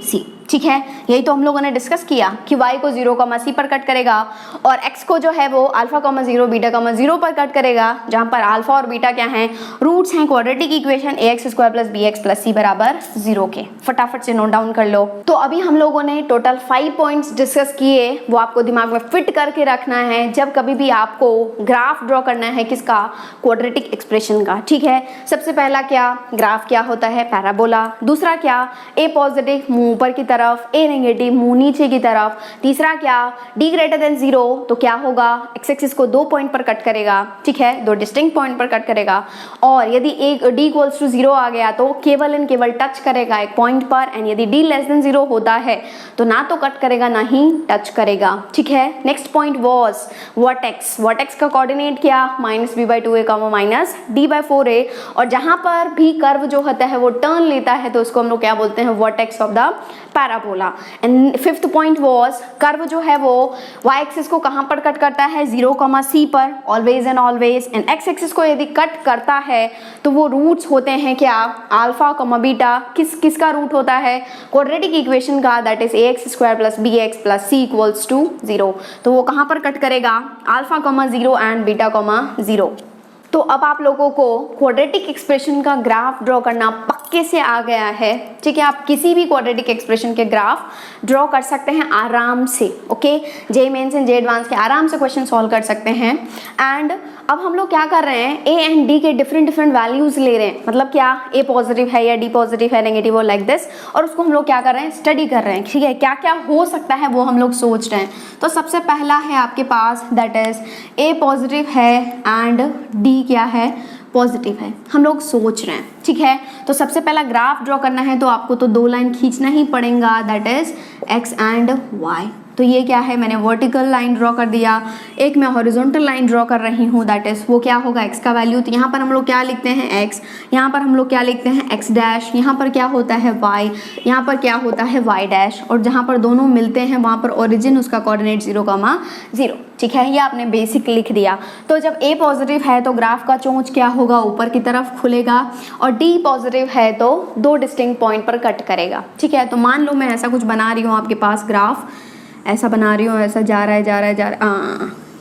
S1: c, ठीक है। यही तो हम लोगों ने डिस्कस किया कि y को 0, c पर कट करेगा, और x को जो है वो अल्फा 0 बीटा 0 पर कट करेगा, जहां पर अल्फा और बीटा क्या हैं, रूट्स हैं quadratic equation ax square plus bx plus c बराबर 0 के। फटाफट से नोट डाउन कर लो। तो अभी हम लोगों ने टोटल 5 पॉइंट्स डिस्कस किए, वो आपको दिमाग में फिट करके रखना है जब कभी भी आपको ग्राफ ड्रॉ करना है, किसका, क्वाड्रेटिक एक्सप्रेशन का, ठीक है। सबसे पहला क्या, ग्राफ क्या होता है, पैराबोला। दूसरा क्या, ए पॉजिटिव मुंह ऊपर की तरफ, ए नेगेटिव मुंह नीचे की तरफ। तीसरा क्या, d ग्रेटर देन 0, तो क्या होगा, एक्स एक्सिस को 2 पॉइंट पर कट करेगा, ठीक है, 2 डिस्टिंक्ट पॉइंट पर कट करेगा। और यदि एक d इक्वल्स टू 0 आ गया तो केवल एंड केवल टच करेगा एक पॉइंट पर, एंड यदि d लेस देन 0 होता है तो ना तो कट करेगा ना ही टच करेगा, ठीक है। Next point was vertex. Vertex का कोऑर्डिनेट क्या, -b/2a, -d/4a, और जहां पर भी कर्व जो होता है वो टर्न लेता है तो उसको हम लोग क्या बोलते हैं, vertex of the parabola. And fifth point was, curve जो है वो y एक्सिस को कहां पर कट करता है, 0, c पर, always and always. And x axis को यदि कट करता है तो वो रूट्स होते हैं क्या, अल्फा बीटा, किसका रूट होता है, क्वाड्रेटिक इक्वेशन का, that is ax square plus bx plus c equals to 0। तो वो कहां पर कट करेगा, अल्फा 0 एंड बीटा 0। तो अब आप लोगों को क्वाड्रेटिक एक्सप्रेशन का ग्राफ ड्रॉ करना पक्के से आ गया है, ठीक है। आप किसी भी क्वाड्रेटिक एक्सप्रेशन के ग्राफ ड्रॉ कर सकते हैं आराम से, okay. J mains and J advance के आराम से क्वेश्चन सॉल्व कर सकते हैं। एंड अब हम लोग क्या कर रहे हैं, ए एंड डी के डिफरेंट वैल्यूज ले रहे हैं, मतलब क्या ए पॉजिटिव है या डी पॉजिटिव है, नेगेटिव और लाइक दिस, और उसको हम लोग क्या कर रहे हैं, स्टडी कर रहे हैं, ठीक है। क्या क्या हो सकता है वो हम लोग सोच रहे हैं। तो सबसे पहला है आपके पास दैट इज ए पॉजिटिव है एंड डी क्या है, पॉजिटिव है, हम लोग सोच रहे हैं, ठीक है। तो सबसे पहला ग्राफ ड्रॉ करना है तो आपको तो 2 लाइन खींचना ही पड़ेगा, that is x and y. तो ये क्या है, मैंने वर्टिकल लाइन ड्रॉ कर दिया, एक मैं हॉरिजॉन्टल लाइन ड्रॉ कर रही हूँ, दैट इज वो क्या होगा, एक्स का वैल्यू। तो यहाँ पर हम लोग क्या लिखते हैं, एक्स, यहाँ पर हम लोग क्या लिखते हैं, एक्स डैश, यहाँ पर क्या होता है वाई, यहाँ पर क्या होता है वाई डैश, और जहाँ पर दोनों मिलते हैं वहाँ पर ओरिजिन उसका कोऑर्डिनेट 0,0, ठीक है। ये आपने बेसिक लिख दिया। तो जब ए पॉजिटिव है तो ग्राफ का चोंच क्या होगा, ऊपर की तरफ खुलेगा, और डी पॉजिटिव है तो 2 डिस्टिंक्ट पॉइंट पर कट करेगा, ठीक है। तो मान लो मैं ऐसा कुछ बना रही हूँ, आपके पास ग्राफ ऐसा बना रही हूँ, ऐसा जा रहा है,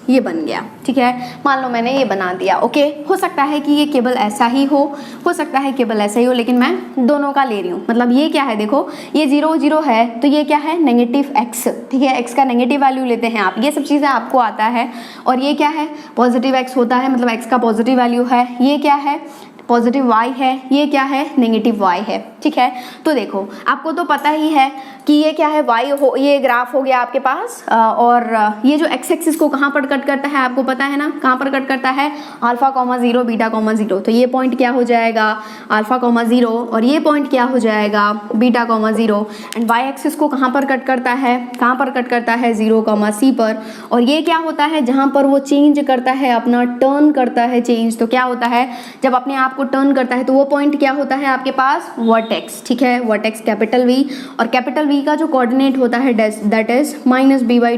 S1: ये बन गया, ठीक है। मान लो मैंने ये बना दिया, ओके। हो सकता है कि ये केवल ऐसा ही हो सकता है केवल ऐसा ही हो, लेकिन मैं दोनों का ले रही हूँ। मतलब ये क्या है, देखो ये 0 0 है तो ये क्या है, नेगेटिव एक्स, ठीक है। एक्स का नेगेटिव वैल्यू लेते हैं आप, ये सब चीज़ें आपको आता है। और ये क्या है, पॉजिटिव एक्स होता है, मतलब एक्स का पॉजिटिव वैल्यू है। ये क्या है, पॉजिटिव वाई है, ये क्या है, नेगेटिव वाई है, ठीक है। तो देखो आपको तो पता ही है कि ये क्या है, वाई हो, ये ग्राफ हो गया आपके पास, और ये जो एक्स एक्सिस को कहाँ पर कट करता है आपको पता है ना, कहाँ पर कट करता है, अल्फा कॉमा 0 बीटा कॉमा 0। तो ये पॉइंट क्या हो जाएगा, अल्फा कॉमा 0, और ये पॉइंट क्या हो जाएगा, beta comma 0। And y axis को कहाँ पर कट करता है, कहाँ पर कट करता है, 0,c पर। और ये क्या होता है, जहाँ पर वो चेंज करता है, अपना टर्न करता है चेंज, तो क्या होता है, जब अपने आप को टर्न करता है तो वो पॉइंट क्या होता है आपके पास, वर्टेक्स, ठीक है। वर्टेक्स कैपिटल वी, और कैपिटल वी का जो कोऑर्डिनेट होता है दैट इज -b/2a,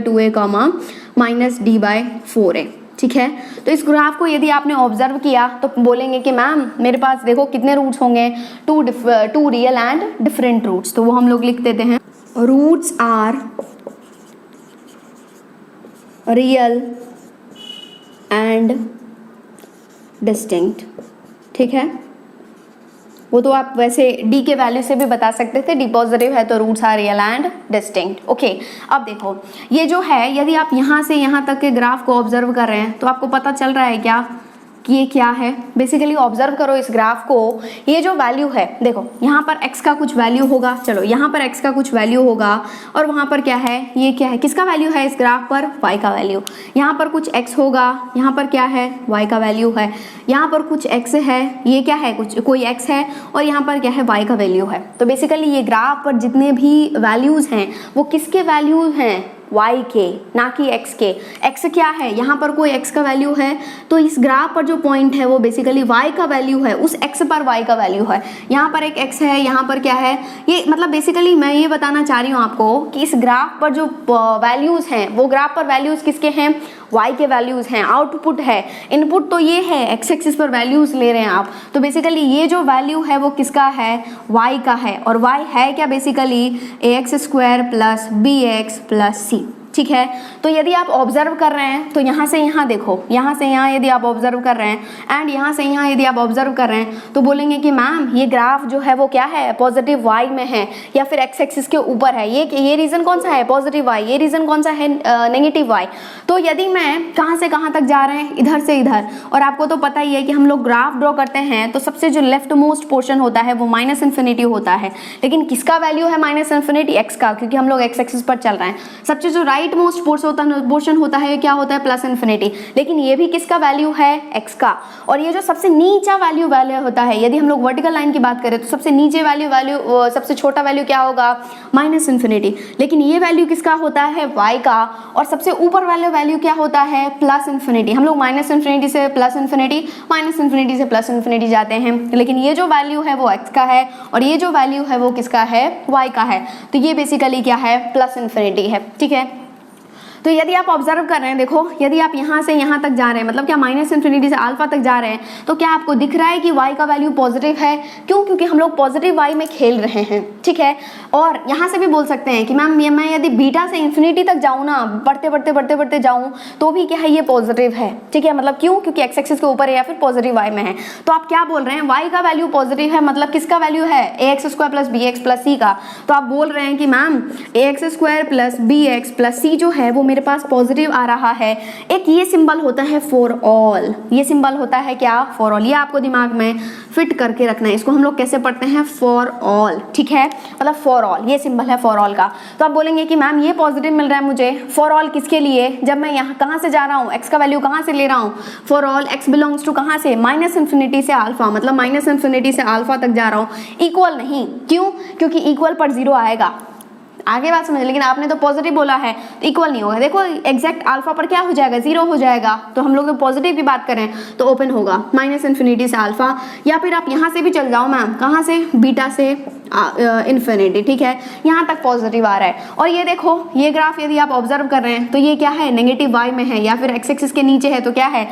S1: -d/4a, ठीक है। तो इस ग्राफ को यदि आपने ऑब्जर्व किया तो बोलेंगे कि मैम मेरे पास देखो कितने रूट्स होंगे, 2 रियल एंड डिफरेंट रूट्स। तो वो हम लोग लिख देते हैं, roots are real and distinct, ठीक है। वो तो आप वैसे डी के वैल्यू से भी बता सकते थे, डी पॉजिटिव है तो roots are real and distinct, okay. अब देखो ये जो है, यदि आप यहाँ से यहाँ तक के ग्राफ को ऑब्जर्व कर रहे हैं तो आपको पता चल रहा है क्या कि ये क्या है। बेसिकली ऑब्जर्व करो इस ग्राफ को, ये जो वैल्यू है, देखो यहाँ पर x का कुछ वैल्यू होगा, चलो यहाँ पर x का कुछ वैल्यू होगा, और वहाँ पर क्या है, ये क्या है, किसका वैल्यू है इस ग्राफ पर, y का वैल्यू। यहाँ पर कुछ x होगा, यहाँ पर क्या है, y का वैल्यू है। यहाँ पर कुछ x है, ये क्या है, कोई x है, और यहाँ पर क्या है, y का वैल्यू है। तो बेसिकली ये ग्राफ पर जितने भी वैल्यूज हैं वो किसके वैल्यू हैं, y के, ना कि x के। x क्या है, यहाँ पर कोई x का वैल्यू है, तो इस ग्राफ पर जो पॉइंट है वो बेसिकली y का वैल्यू है, उस x पर y का वैल्यू है। यहाँ पर एक x है, यहाँ पर क्या है, ये मतलब बेसिकली मैं ये बताना चाह रही हूँ आपको कि इस ग्राफ पर जो वैल्यूज हैं वो ग्राफ पर वैल्यूज किसके हैं, y के वैल्यूज हैं। आउटपुट है, इनपुट तो ये है, x एक्सिस पर वैल्यूज ले रहे हैं आप, तो बेसिकली ये जो वैल्यू है वो किसका है, y का है। और y है क्या, बेसिकली ax² + bx + c, ठीक है। तो यदि आप ऑब्जर्व कर रहे हैं तो यहाँ से यहाँ देखो, यहाँ से यहाँ यदि आप ऑब्जर्व कर रहे हैं एंड यहाँ से यहाँ यदि आप ऑब्जर्व कर रहे हैं तो बोलेंगे कि मैम ये ग्राफ जो है वो क्या है, पॉजिटिव y में है या फिर x एक्सिस के ऊपर है। ये रीजन कौन सा है, पॉजिटिव y, ये रीजन कौन सा है, नेगेटिव y। तो यदि मैं कहाँ से कहाँ तक जा रहे हैं, इधर से इधर, और आपको तो पता ही है कि हम लोग ग्राफ ड्रॉ करते हैं तो सबसे जो लेफ्ट मोस्ट पोर्शन होता है वो -∞ होता है, लेकिन किसका वैल्यू है -∞, x का, क्योंकि हम लोग x एक्सिस पर चल रहे हैं। सबसे जो राइट मोस्ट पोर्शन होता है क्या होता है, +∞, लेकिन ये भी किसका वैल्यू है, x का। और ये जो सबसे नीचा वैल्यू होता है, यदि हम लोग वर्टिकल लाइन की बात करें तो सबसे नीचे वैल्यू सबसे छोटा वैल्यू क्या होगा, -∞, लेकिन ये वैल्यू किसका होता है, y का। और सबसे ऊपर वाले वैल्यू क्या होता है, +∞। हम लोग -∞ से +∞, -∞ से +∞ जाते हैं, लेकिन ये जो वैल्यू है वो x का है और ये जो वैल्यू है वो किसका है, y का है। तो ये बेसिकली क्या है, +∞ है, ठीक है। तो यदि आप ऑब्जर्व कर रहे हैं, देखो यदि आप यहाँ से यहाँ तक जा रहे हैं, मतलब क्या -∞ से अल्फा तक जा रहे हैं, तो क्या आपको दिख रहा है कि y का वैल्यू पॉजिटिव है, क्यों, क्योंकि हम लोग पॉजिटिव y में खेल रहे हैं, ठीक है। और यहाँ से भी बोल सकते हैं कि मैम मैं यदि बीटा से इन्फिनिटी तक जाऊँ ना, बढ़ते जाऊँ तो भी क्या है, ये पॉजिटिव है, ठीक है। मतलब क्यों, क्योंकि x एक्सिस के ऊपर है या फिर पॉजिटिव y में है। तो आप क्या बोल रहे हैं, y का वैल्यू पॉजिटिव है, मतलब किसका वैल्यू है, ax² + bx + c का। तो आप बोल रहे हैं कि मैम ax² + bx + c जो है वो मेरे पास पॉजिटिव आ रहा है। एक ये सिंबल होता है फॉर ऑल, ये सिंबल होता है क्या, फॉर ऑल। ये आपको दिमाग में फिट करके रखना है। इसको हम लोग कैसे पढ़ते हैं, फॉर ऑल, ठीक है, मतलब फॉर ऑल, ये सिंबल है फॉर ऑल का। तो आप बोलेंगे कि मैम ये पॉजिटिव मिल रहा है मुझे, फॉर ऑल किसके लिए, जब मैं यहाँ कहाँ से जा रहा हूँ, एक्स का वैल्यू कहाँ से ले रहा हूँ, for all x belongs to कहाँ से, माइनस इन्फिनिटी से अल्फा, मतलब माइनस इन्फिनिटी से अल्फा तक जा रहा हूँ, इक्वल नहीं। क्यों, क्योंकि इक्वल पर जीरो आएगा। आगे बात समझ, लेकिन आपने तो पॉजिटिव बोला है तो इक्वल नहीं होगा। देखो एग्जैक्ट अल्फा पर क्या हो जाएगा, जीरो हो जाएगा। तो हम लोग तो पॉजिटिव की बात करें तो ओपन होगा माइनस इन्फिनिटी से अल्फा, या फिर आप यहाँ से भी चल जाओ मैम, कहाँ से, बीटा से इन्फिनिटी, ठीक है, यहाँ तक पॉजिटिव आ रहा है। और ये देखो ये ग्राफ यदि आप ऑब्जर्व कर रहे हैं तो ये क्या है, नेगेटिव वाई में है, या फिर एक्स एक्सिस के नीचे है तो क्या है,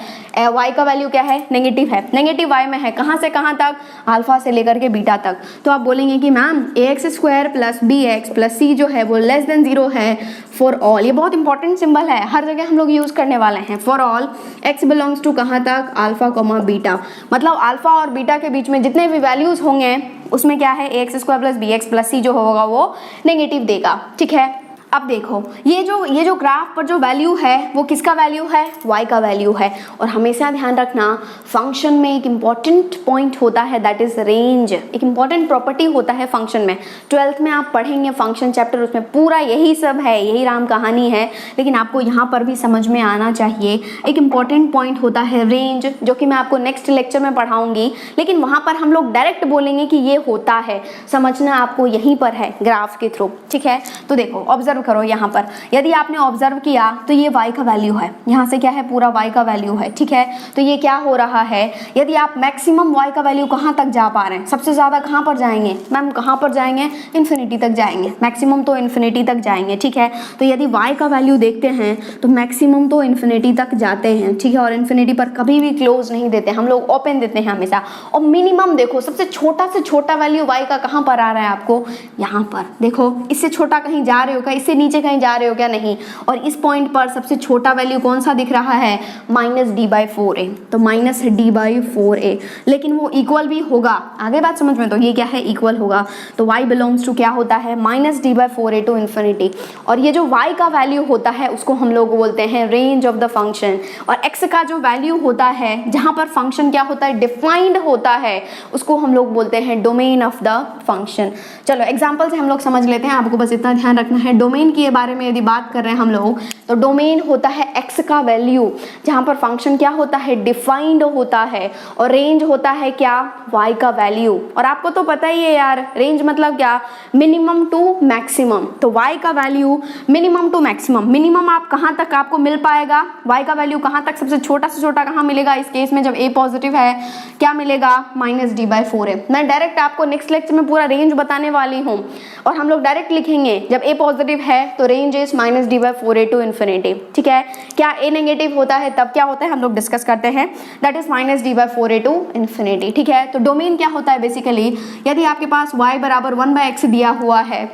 S1: वाई का वैल्यू क्या है, नेगेटिव है, नेगेटिव वाई में है, कहाँ से कहाँ तक, अल्फा से लेकर के बीटा तक। तो आप बोलेंगे कि ma'am ax² plus bx plus c जो है वो लेस देन जीरो है फॉर ऑल। ये बहुत इंपॉर्टेंट सिंबल है, हर जगह हम लोग यूज करने वाले हैं। For all x belongs to कहाँ तक, अल्फा कॉमा बीटा, मतलब अल्फा और बीटा के बीच में जितने भी वैल्यूज होंगे उसमें क्या है, ax² plus bx plus c जो होगा वो नेगेटिव देगा, ठीक है। अब देखो ये जो ग्राफ पर जो वैल्यू है वो किसका वैल्यू है, y का वैल्यू है। और हमेशा ध्यान रखना फंक्शन में एक इम्पॉर्टेंट पॉइंट होता है दैट इज रेंज, एक इम्पॉर्टेंट प्रॉपर्टी होता है फंक्शन में। 12th में आप पढ़ेंगे फंक्शन चैप्टर, उसमें पूरा यही सब है, यही राम कहानी है, लेकिन आपको यहाँ पर भी समझ में आना चाहिए। एक इम्पॉर्टेंट पॉइंट होता है रेंज, जो कि मैं आपको नेक्स्ट लेक्चर में पढ़ाऊंगी, लेकिन वहाँ पर हम लोग डायरेक्ट बोलेंगे कि ये होता है, समझना आपको यहीं पर है ग्राफ के थ्रू, ठीक है। तो देखो ऑब्जर्व करो यहाँ पर, यदि आपने ऑब्जर्व किया तो ये y का वैल्यू है, यहाँ से क्या है, पूरा y का वैल्यू है, ठीक है। तो ये क्या हो रहा है, यदि आप मैक्सिमम y का वैल्यू कहाँ तक जा पा रहे हैं, सबसे ज्यादा कहाँ पर जाएंगे मैम, कहाँ पर जाएंगे, इन्फिनिटी तक जाएंगे, मैक्सिमम तो इन्फिनिटी तक जाएंगे, ठीक है। तो यदि y का वैल्यू देखते हैं तो मैक्सिमम तो इन्फिनिटी तक जाते हैं, ठीक है, और इन्फिनिटी पर कभी भी क्लोज नहीं देते, हम लोग ओपन देते हैं हमेशा। और मिनिमम देखो सबसे छोटा से छोटा वैल्यू y का कहाँ पर आ रहा है आपको, यहाँ पर देखो, इससे छोटा कहीं जा रहे हो क्या, इससे नीचे कहीं जा रहे हो क्या, नहीं। और इस पॉइंट पर सबसे छोटा वैल्यू कौन सा दिख रहा है, -d/4a, तो -d/4a, लेकिन वो इक्वल भी होगा। आगे बात समझ में, तो ये क्या है, इक्वल होगा। तो y बिलोंग्स टू क्या होता है, -d/4a टू इन्फिनिटी। और ये जो y का वैल्यू होता है उसको हम लोग बोलते हैं रेंज ऑफ द फंक्शन। और x का जो वैल्यू होता है, जहां पर फंक्शन क्या होता है, डिफाइंड होता है, उसको हम लोग बोलते हैं डोमेन ऑफ द फंक्शन। चलो एग्जाम्पल से हम लोग समझ लेते हैं, आपको बस इतना ध्यान रखना है। डोमेन के बारे में यदि बात कर रहे हैं हम लोग, तो डोमेन होता है x का वैल्यू, जहां पर फंक्शन क्या होता है, डिफाइंड होता है। और रेंज होता है क्या, y का वैल्यू। और आपको तो पता ही है यार, रेंज मतलब क्या, मिनिमम टू मैक्सिमम। तो y का value minimum to maximum, minimum आप कहां तक आपको मिल पाएगा, y का वैल्यू कहां तक, सबसे छोटा से छोटा कहां मिलेगा, इस केस में जब a पॉजिटिव है क्या मिलेगा, -d/4a। मैं डायरेक्ट आपको नेक्स्ट लेक्चर में पूरा रेंज बताने वाली हूँ, और हम लोग डायरेक्ट लिखेंगे जब a पॉजिटिव है तो range is -d/4a to infinity, ठीक है। क्या a नेगेटिव होता है तब क्या होता है, हम लोग डिस्कस करते हैं, that is -d/4a to infinity, ठीक है। तो डोमेन क्या होता है बेसिकली, यदि आपके पास y बराबर 1/x दिया हुआ है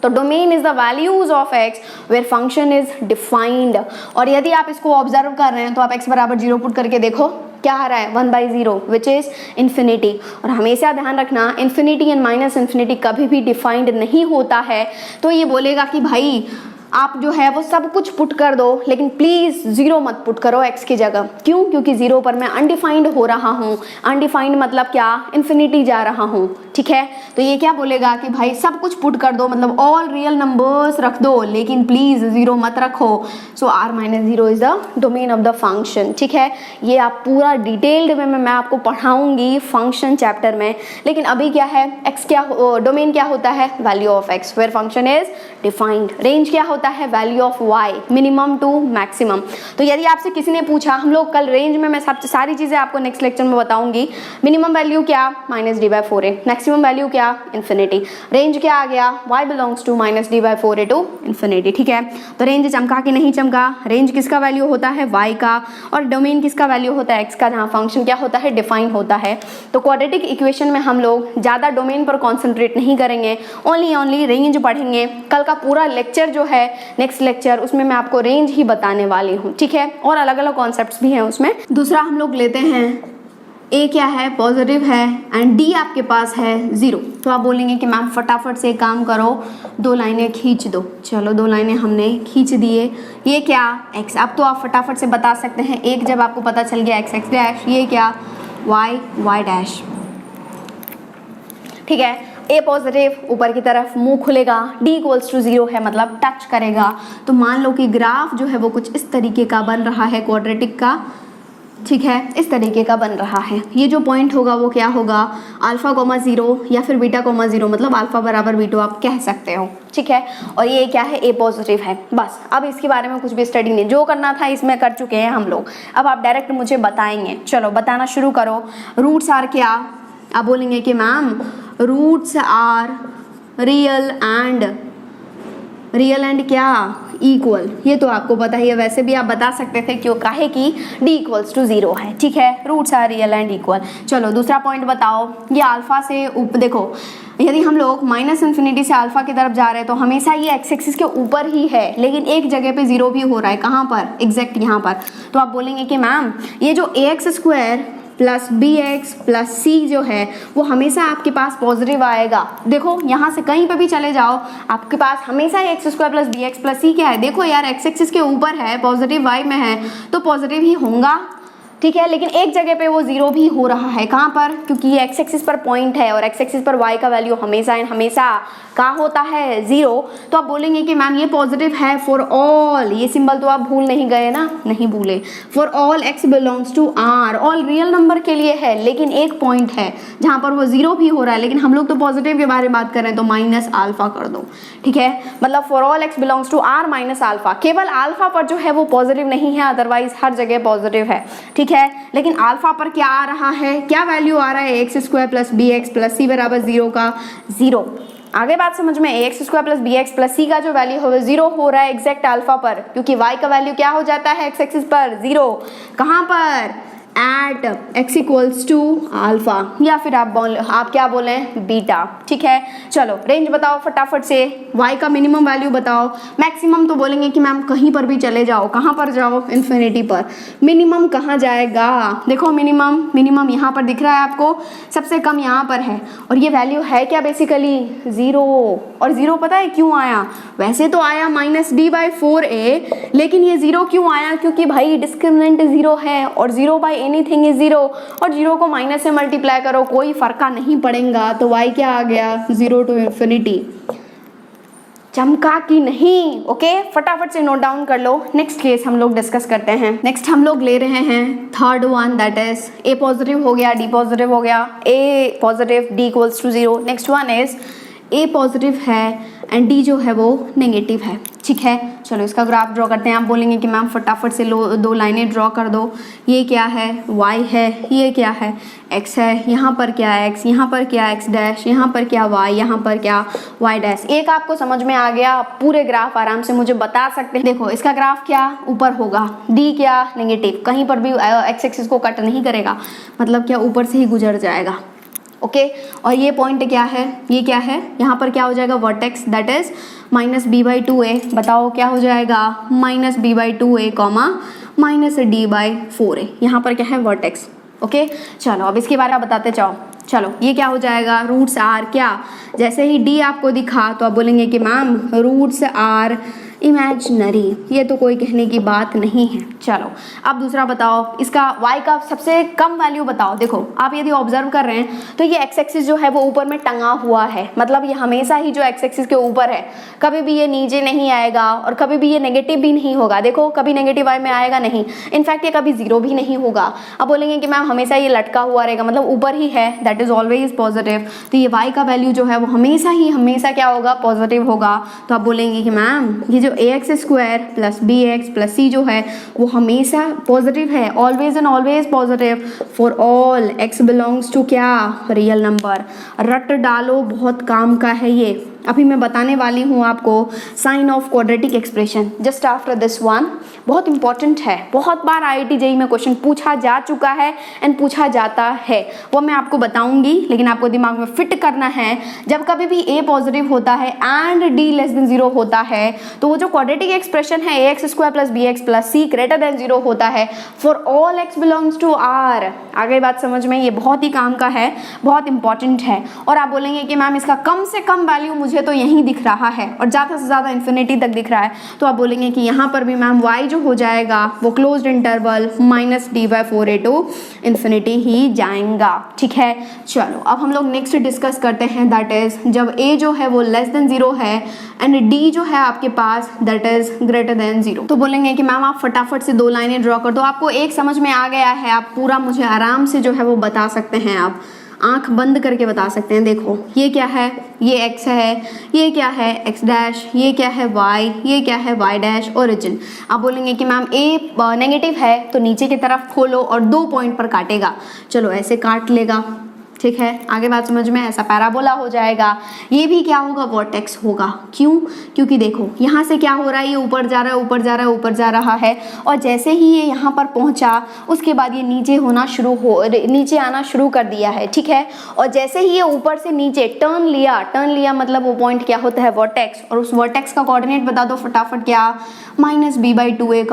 S1: तो domain is the values of x where function is defined. और यदि आप इसको ऑब्जर्व कर रहे हैं तो आप x बराबर 0 पुट करके देखो क्या आ रहा है, 1/0 विच इज इन्फिनिटी। और हमेशा ध्यान रखना इन्फिनिटी एंड माइनस इन्फिनिटी कभी भी डिफाइंड नहीं होता है। तो ये बोलेगा कि भाई आप जो है वो सब कुछ पुट कर दो, लेकिन प्लीज 0 मत पुट करो x की जगह। क्यों, क्योंकि 0 पर मैं अनडिफाइंड हो रहा हूँ। अनडिफाइंड मतलब क्या, इन्फिनिटी जा रहा हूँ, ठीक है। तो ये क्या बोलेगा कि भाई सब कुछ पुट कर दो, मतलब ऑल रियल नंबर्स रख दो, लेकिन प्लीज 0 मत रखो। सो r-0 is the domain of the function, ठीक है। ये आप पूरा डिटेल्ड में मैं आपको पढ़ाऊंगी फंक्शन चैप्टर में, लेकिन अभी क्या है, x क्या, डोमेन क्या होता है, value of x where function is defined. Range क्या होता है, value of y, minimum to maximum. तो यदि आपसे किसी ने पूछा, हम लोग कल रेंज में मैं सब सारी चीजें आपको नेक्स्ट लेक्चर में बताऊंगी। मिनिमम वैल्यू क्या, -d/4a, मैक्सिमम वैल्यू क्या, इन्फिनिटी। रेंज क्या आ गया, y belongs to -d/4a to infinity, ठीक है। तो रेंज चमका कि नहीं चमका, रेंज किसका वैल्यू होता है, y का, और डोमेन किसका वैल्यू होता है, x का, जहाँ फंक्शन क्या होता है, डिफाइन होता है। तो क्वाड्रेटिक इक्वेशन में हम लोग ज्यादा डोमेन पर कॉन्सेंट्रेट नहीं करेंगे, ओनली रेंज पढ़ेंगे। कल का पूरा लेक्चर जो है, नेक्स्ट लेक्चर, उसमें मैं आपको रेंज ही बताने वाली हूँ, ठीक है। और अलग अलग कॉन्सेप्ट्स भी हैं उसमें। दूसरा हम लोग लेते हैं ए क्या है, पॉजिटिव है, एंड डी आपके पास है 0। तो आप बोलेंगे कि मैम फटाफट से एक काम करो, 2 लाइनें खींच दो। चलो 2 लाइनें हमने खींच दिए। ये क्या, x। अब तो आप फटाफट से बता सकते हैं, एक जब आपको पता चल गया x x डैश, ये क्या y y डैश। ठीक है, ए पॉजिटिव ऊपर की तरफ मुंह खुलेगा, डी इक्वल्स टू 0 है मतलब टच करेगा। तो मान लो कि ग्राफ जो है वो कुछ इस तरीके का बन रहा है, क्वाड्रेटिक का। ठीक है, इस तरीके का बन रहा है। ये जो पॉइंट होगा वो क्या होगा, अल्फा कोमा 0 या फिर बीटा कोमा 0, मतलब अल्फा बराबर बीटा आप कह सकते हो। ठीक है, और ये क्या है, ए पॉजिटिव है। बस अब इसके बारे में कुछ भी स्टडी नहीं, जो करना था इसमें कर चुके हैं हम लोग। अब आप डायरेक्ट मुझे बताएंगे, चलो बताना शुरू करो। रूट्स आर क्या, आप बोलेंगे कि ma'am roots are real and क्या, इक्वल। ये तो आपको पता ही है, वैसे भी आप बता सकते थे क्यों, काहे कि डी इक्वल्स टू 0 है। ठीक है, roots are real and equal. चलो दूसरा पॉइंट बताओ, ये अल्फा से देखो, यदि हम लोग माइनस इन्फिनिटी से अल्फा की तरफ जा रहे हैं तो हमेशा ये एक्स एक्सिस के ऊपर ही है, लेकिन एक जगह पे 0 भी हो रहा है। कहाँ पर, एग्जैक्ट यहाँ पर। तो आप बोलेंगे कि मैम ये जो ax² plus bx plus c जो है वो हमेशा आपके पास पॉजिटिव आएगा। देखो यहाँ से कहीं पे भी चले जाओ, आपके पास हमेशा x² plus bx plus c क्या है, देखो यार एक्स एक्सिस के ऊपर है, पॉजिटिव y में है तो पॉजिटिव ही होगा। ठीक है, लेकिन एक जगह पे वो 0 भी हो रहा है। कहाँ पर, क्योंकि ये एक्स एक्सिस पर पॉइंट है और एक्स एक्सिस पर y का वैल्यू हमेशा एंड हमेशा कहाँ होता है, 0। तो आप बोलेंगे कि मैम ये पॉजिटिव है फॉर ऑल, ये सिंबल तो आप भूल नहीं गए ना, नहीं भूले। For all x belongs to r, all real number के लिए है, लेकिन एक पॉइंट है जहाँ पर वो 0 भी हो रहा है, लेकिन हम लोग तो पॉजिटिव के बारे में बात कर रहे हैं तो माइनस अल्फा कर दो। ठीक है, मतलब for all x belongs to r minus alpha, केवल अल्फा पर जो है वो पॉजिटिव नहीं है, अदरवाइज हर जगह पॉजिटिव है। ठीक है, लेकिन अल्फा पर क्या आ रहा है, क्या वैल्यू आ रहा है, x² plus bx plus c बराबर 0 का 0। आगे बात समझ में, x² plus bx plus c का जो वैल्यू है वो 0 हो रहा है एग्जैक्ट अल्फा पर, क्योंकि y का वैल्यू क्या हो जाता है एक्स एक्सिस पर 0। कहाँ पर, at x equals to alpha, या फिर आप क्या बोलें, बीटा। ठीक है, चलो रेंज बताओ फटाफट से, y का मिनिमम वैल्यू बताओ। मैक्सिमम तो बोलेंगे कि मैम कहीं पर भी चले जाओ, कहाँ पर जाओ, इन्फिनिटी पर। मिनिमम कहाँ जाएगा, देखो मिनिमम यहाँ पर दिख रहा है आपको, सबसे कम यहाँ पर है, और ये वैल्यू है क्या बेसिकली 0। और 0 पता है क्यों आया, वैसे तो आया -d/4a, लेकिन ये 0 क्यों आया, क्योंकि भाई डिस्क्रिमिनेंट 0 है और 0 एनीथिंग इज 0, और 0 को माइनस से मल्टीप्लाई करो कोई फर्क नहीं पड़ेगा, तो y क्या आ गया, 0 टू इन्फिनिटी। चमका कि नहीं, ओके फटाफट से नोट डाउन कर लो। नेक्स्ट केस हम लोग डिस्कस करते हैं। नेक्स्ट हम लोग ले रहे हैं third one, that is a positive हो गया, d पॉजिटिव हो गया, a positive, d equals to 0। Next one is a positive है एंड d जो है वो नेगेटिव है। ठीक है, चलो इसका ग्राफ ड्रॉ करते हैं। आप बोलेंगे कि मैम फटाफट से 2 लाइनें ड्रॉ कर दो। ये क्या है, y है, ये क्या है, x है, यहाँ पर क्या है x, यहाँ पर क्या x डैश, यहाँ पर क्या y, यहाँ पर क्या y डैश। एक आपको समझ में आ गया, पूरे ग्राफ आराम से मुझे बता सकते हैं। देखो इसका ग्राफ क्या ऊपर होगा, d क्या नेगेटिव, कहीं पर भी x एक्सिस को कट नहीं करेगा, मतलब क्या ऊपर से ही गुजर जाएगा। ओके, और ये पॉइंट क्या है, ये क्या है, यहाँ पर क्या हो जाएगा, वर्टेक्स, दैट इज -b/2a। बताओ क्या हो जाएगा, -b/2a कॉमा -d/4a। यहाँ पर क्या है, वर्टेक्स। ओके, चलो अब इसके बारे में बताते जाओ। चलो ये क्या हो जाएगा, रूट्स आर क्या, जैसे ही d आपको दिखा तो आप बोलेंगे कि मैम रूट्स आर इमेजिनरी, ये तो कोई कहने की बात नहीं है। चलो अब दूसरा बताओ, इसका y का सबसे कम वैल्यू बताओ। देखो आप यदि ऑब्जर्व कर रहे हैं तो ये x एक्सिस जो है वो ऊपर में टंगा हुआ है, मतलब ये हमेशा ही जो x एक्सिस के ऊपर है, कभी भी ये नीचे नहीं आएगा और कभी भी ये नेगेटिव भी नहीं होगा। देखो कभी नेगेटिव y में आएगा नहीं, इनफैक्ट ये कभी 0 भी नहीं होगा। अब बोलेंगे कि मैम हमेशा ये लटका हुआ रहेगा, मतलब ऊपर ही है, दैट इज ऑलवेज पॉजिटिव। तो ये y का वैल्यू जो है वो हमेशा क्या होगा, पॉजिटिव होगा। तो आप बोलेंगे कि मैम ये जो ax² plus bx plus c जो है वो हमेशा पॉजिटिव है, always and always positive for all x belongs to क्या, रियल नंबर। रट डालो, बहुत काम का है ये। अभी मैं बताने वाली हूँ आपको sign of quadratic expression just after this one. बहुत इंपॉर्टेंट है, बहुत बार IIT JEE में क्वेश्चन पूछा जा चुका है एंड पूछा जाता है, वो मैं आपको बताऊंगी, लेकिन आपको दिमाग में फिट करना है। जब कभी भी A पॉजिटिव होता है एंड D लेस देन 0 होता है तो वो जो क्वाड्रेटिक एक्सप्रेशन है ax² + bx + c > 0 होता है for all x belongs to R। आगे बात समझ में, ये बहुत ही काम का है, बहुत इंपॉर्टेंट है। और आप बोलेंगे कि मैम इसका कम से कम वैल्यू मुझे तो यहीं दिख रहा है और ज़्यादा से ज़्यादा इन्फिनिटी तक दिख रहा है, तो आप बोलेंगे कि यहाँ पर भी मैम y जो हो जाएगा वो closed interval -d/4a to infinity ही जाएगा। ठीक है, चलो अब हम लोग नेक्स्ट डिस्कस करते हैं, दैट इज जब a जो है वो लेस देन 0 है एंड d जो है आपके पास दैट इज ग्रेटर देन 0। तो बोलेंगे कि मैम आप फटाफट से 2 लाइनें ड्रॉ कर दो। आपको एक समझ में आ गया है, आप पूरा मुझे आराम से जो है वो बता सकते हैं, आप आंख बंद करके बता सकते हैं। देखो ये क्या है, ये x है, ये क्या है x', ये क्या है y, ये क्या है y', ओरिजिन। आप बोलेंगे कि मैम a नेगेटिव है तो नीचे की तरफ खोलो और 2 पॉइंट पर काटेगा। चलो ऐसे काट लेगा, ठीक है, आगे बात समझ में, ऐसा पैराबोला हो जाएगा। ये भी क्या होगा, वर्टेक्स होगा। क्यों? क्योंकि देखो यहाँ से क्या हो रहा है, ये ऊपर जा रहा है, ऊपर जा रहा है, ऊपर जा रहा है, और जैसे ही ये यहाँ पर पहुँचा उसके बाद ये नीचे आना शुरू कर दिया है। ठीक है, और जैसे ही ये ऊपर से नीचे टर्न लिया मतलब वो पॉइंट क्या होता है, वर्टेक्स। और उस वर्टेक्स का कोऑर्डिनेट बता दो फटाफट, क्या, -b/2a,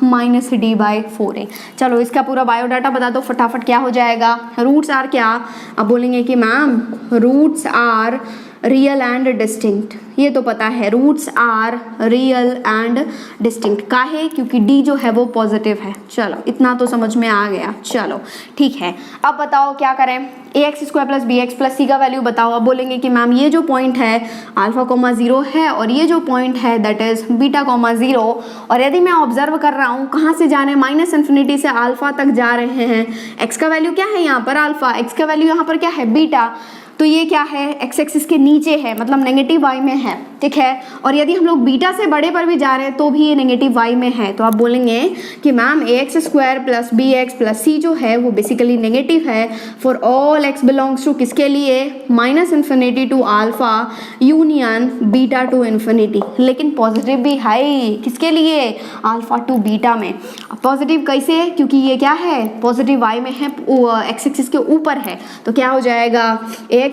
S1: -d/4a। चलो इसका पूरा बायोडाटा बता दो फटाफट, क्या हो जाएगा, रूट्स आर क्या, अब बोलेंगे कि ma'am roots are real and distinct. ये तो पता है, roots are real and distinct. काहे? क्योंकि d जो है वो पॉजिटिव है। चलो इतना तो समझ में आ गया। चलो ठीक है, अब बताओ क्या करें, ax² + bx + c का वैल्यू बताओ। अब बोलेंगे कि मैम ये जो पॉइंट है α, 0 है और ये जो पॉइंट है दैट इज β, 0। और यदि मैं ऑब्जर्व कर रहा हूँ कहाँ से जा रहे हैं, -∞ से α तक जा रहे हैं। x का वैल्यू क्या है यहाँ पर, α, x का वैल्यू यहाँ पर क्या है, β। तो ये क्या है, x एक्सिस के नीचे है, मतलब नेगेटिव y में है। ठीक है, और यदि हम लोग बीटा से बड़े पर भी जा रहे हैं तो भी ये नेगेटिव y में है। तो आप बोलेंगे कि मैम ax² + bx + c जो है वो बेसिकली नेगेटिव है for all x belongs to किसके लिए, -∞ टू α यूनियन β टू इन्फिनिटी। लेकिन पॉजिटिव भी है किसके लिए, α टू β में। पॉजिटिव कैसे, क्योंकि ये क्या है, पॉजिटिव y में है, x एक्सिस के ऊपर है। तो क्या हो जाएगा, ax² +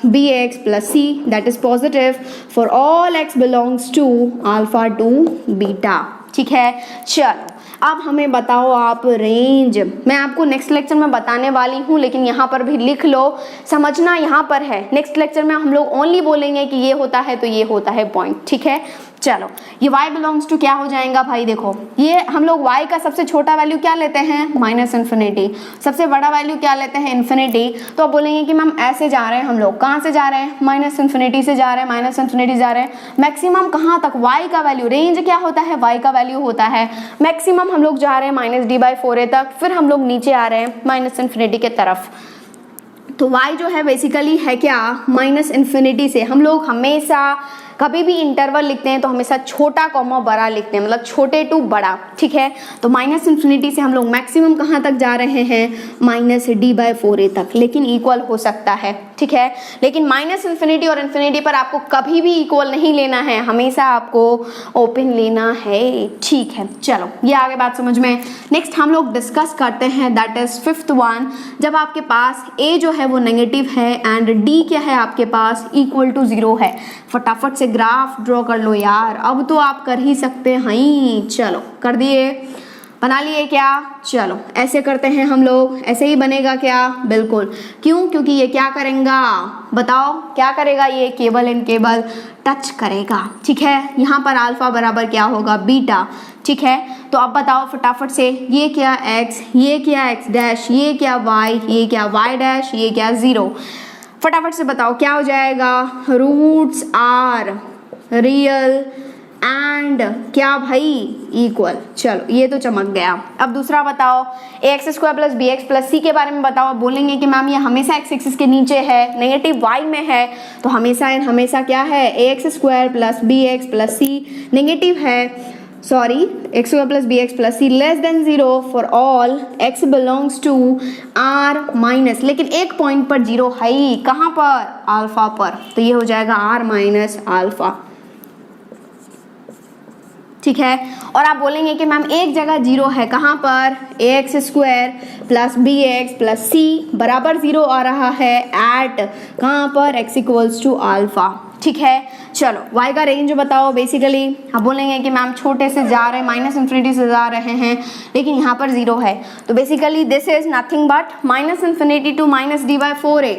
S1: bx + c that is positive for all x belongs to α to β। ठीक है, चलो अब हमें बताओ आप रेंज। मैं आपको नेक्स्ट लेक्चर में बताने वाली हूँ, लेकिन यहाँ पर भी लिख लो, समझना यहाँ पर है। नेक्स्ट लेक्चर में हम लोग ओनली बोलेंगे कि ये होता है तो ये होता है पॉइंट। ठीक है, चलो ये y बिलोंग्स टू क्या हो जाएगा भाई, देखो ये हम लोग y का सबसे छोटा वैल्यू क्या लेते हैं, -∞, सबसे बड़ा वैल्यू क्या लेते हैं, इन्फिनिटी। तो आप बोलेंगे कि मैम ऐसे जा रहे हैं हम लोग, कहाँ से जा रहे हैं, -∞ से जा रहे हैं, -∞ जा रहे हैं, मैक्सिमम कहाँ तक, y का वैल्यू, रेंज क्या होता है, y का वैल्यू होता है मैक्सिमम, हम लोग जा रहे हैं -d/4a तक, फिर हम लोग नीचे आ रहे हैं -∞ के तरफ। तो y जो है बेसिकली है क्या, -∞ से हम लोग हमेशा कभी भी इंटरवल लिखते हैं तो हमेशा छोटा कॉमा बड़ा लिखते हैं, मतलब छोटे टू बड़ा। ठीक है, तो -∞ से हम लोग मैक्सिमम कहाँ तक जा रहे हैं, -d/4a तक, लेकिन इक्वल हो सकता है। ठीक है, लेकिन -∞ और इन्फिनिटी पर आपको कभी भी इक्वल नहीं लेना है, हमेशा आपको ओपन लेना है। ठीक है, चलो ये आगे बात समझ में। नेक्स्ट हम लोग डिस्कस करते हैं दैट इज 5th वन, जब आपके पास a जो है वो नेगेटिव है एंड d क्या है आपके पास, = 0 है। फटाफट से ग्राफ ड्रॉ कर लो यार, अब तो आप कर ही सकते हैं। चलो कर दिए, बना लिए क्या, चलो ऐसे करते हैं हम लोग, ऐसे ही बनेगा क्या, बिल्कुल। क्यों? क्योंकि ये क्या करेगा, बताओ क्या करेगा, ये केबल एंड केबल टच करेगा। ठीक है, यहाँ पर α बराबर क्या होगा, बीटा। ठीक है, तो अब बताओ फटाफट से, ये क्या x, ये क्या x', ये क्या y, ये क्या y', ये क्या 0। फटाफट से बताओ क्या हो जाएगा, रूट्स आर रियल एंड क्या भाई, इक्वल। चलो ये तो चमक गया। अब दूसरा बताओ, ax² + bx + c के बारे में बताओ। बोलेंगे कि मैम ये हमेशा x एक्सिस के नीचे है, नेगेटिव y में है, तो हमेशा क्या है, ax² + bx + c नेगेटिव है। Sorry x square plus b x plus c less than 0 for all x belongs to R minus, लेकिन एक पॉइंट पर 0 है ही, कहाँ पर, अल्फा पर, तो ये हो जाएगा आर माइनस अल्फा। ठीक है, और आप बोलेंगे कि मैम एक जगह 0 है, कहाँ पर, x square plus b x plus c बराबर 0 आ रहा है एट कहाँ पर, एक्स इक्वल्स टू अल्फा। ठीक है, चलो y का रेंज बताओ। बेसिकली आप बोलेंगे कि मैम छोटे से जा रहे हैं, माइनस इन्फिनिटी से जा रहे हैं, लेकिन यहाँ पर 0 है, तो basically this is nothing but minus infinity to minus d by 4a,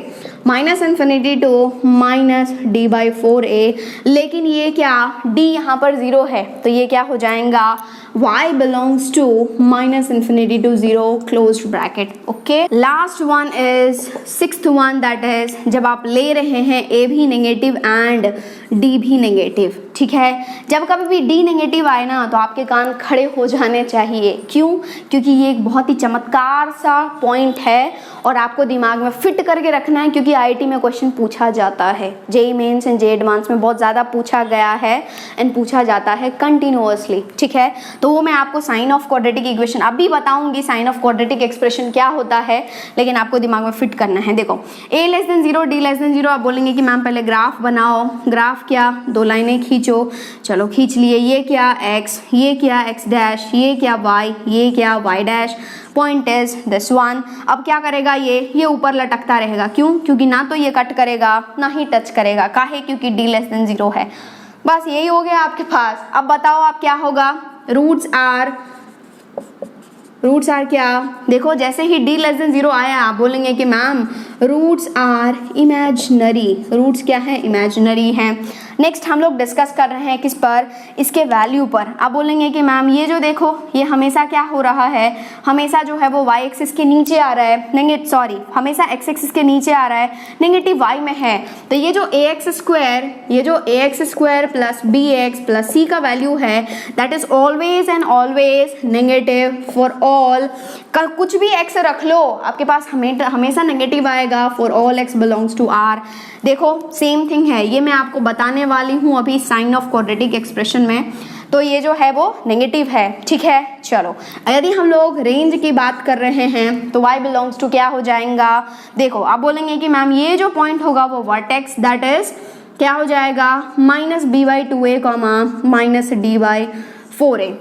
S1: minus infinity to minus d by 4a, लेकिन ये क्या, d यहाँ पर 0 है, तो ये क्या हो जाएगा, y belongs to minus infinity to 0 closed bracket. Okay, last one is sixth one, that is जब आप ले रहे हैं a भी नेगेटिव एंड d भी नेगेटिव। ठीक है, जब कभी भी d नेगेटिव आए ना तो आपके कान खड़े हो जाने चाहिए। क्यों? क्योंकि ये एक बहुत ही चमत्कार सा पॉइंट है और आपको दिमाग में फिट करके रखना है, क्योंकि आईआईटी में क्वेश्चन पूछा जाता है, JEE Mains and JEE Advance में बहुत ज़्यादा पूछा गया है एंड पूछा जाता है कंटिन्यूअसली। ठीक है, तो वो मैं आपको साइन ऑफ क्वाड्रेटिक इक्वेशन अभी बताऊंगी, साइन ऑफ क्वाड्रेटिक एक्सप्रेशन क्या होता है, लेकिन आपको दिमाग में फिट करना है। देखो a less than 0 d less than 0, आप बोलेंगे कि मैम पहले ग्राफ बनाओ। ग्राफ क्या, 2 लाइनें खींचो, चलो खींच लिए। ये क्या x, ये क्या x डैश, ये क्या y, ये क्या y dash, point is this one. अब क्या करेगा, ये ऊपर लटकता रहेगा। क्यों? क्योंकि ना तो ये कट करेगा ना ही टच करेगा। काहे? क्योंकि d लेस देन 0 है। बस यही हो गया आपके पास। अब बताओ आप क्या होगा, रूट्स आर क्या, देखो जैसे ही d लेस देन 0 आया आप बोलेंगे कि ma'am roots are imaginary, roots क्या है, इमेजिनरी हैं। नेक्स्ट हम लोग डिस्कस कर रहे हैं किस पर, इसके वैल्यू पर। आप बोलेंगे कि मैम ये जो देखो ये हमेशा क्या हो रहा है, हमेशा जो है वो y एक्सिस के नीचे आ रहा है, हमेशा x एक्सिस के नीचे आ रहा है, नेगेटिव y में है, तो ये जो ax square plus bx plus c का वैल्यू है that is always and always negative for all, कुछ भी x रख लो आपके पास हमेशा नेगेटिव आएगा for all x belongs to r। देखो सेम थिंग है, ये मैं आपको बताने वाली हूँ अभी साइन ऑफ क्वाड्रेटिक एक्सप्रेशन में, तो ये जो है वो नेगेटिव है। ठीक है, चलो यदि हम लोग रेंज की बात कर रहे हैं तो y बिलोंग्स टू क्या हो जाएगा, देखो आप बोलेंगे कि मैम ये जो पॉइंट होगा वो वर्टेक्स दैट इज क्या हो जाएगा, minus b/2a comma minus d/4a।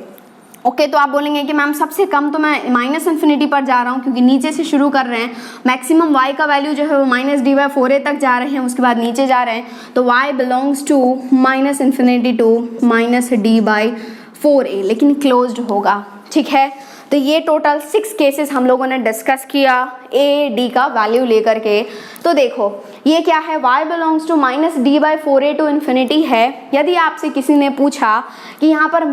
S1: Okay, तो आप बोलेंगे कि मैम सबसे कम तो मैं माइनस इन्फिनिटी पर जा रहा हूँ क्योंकि नीचे से शुरू कर रहे हैं, मैक्सिमम y का वैल्यू जो है वो माइनस d/4a तक जा रहे हैं, उसके बाद नीचे जा रहे हैं, तो y belongs to minus infinity to minus d/4a, लेकिन क्लोज्ड होगा। ठीक है, तो ये टोटल 6 केसेस हम लोगों ने डिस्कस किया a d का वैल्यू लेकर के। तो देखो ये क्या है, y belongs to minus d/4a to infinity है। यदि आपसे किसी ने पूछा कि यहाँ पर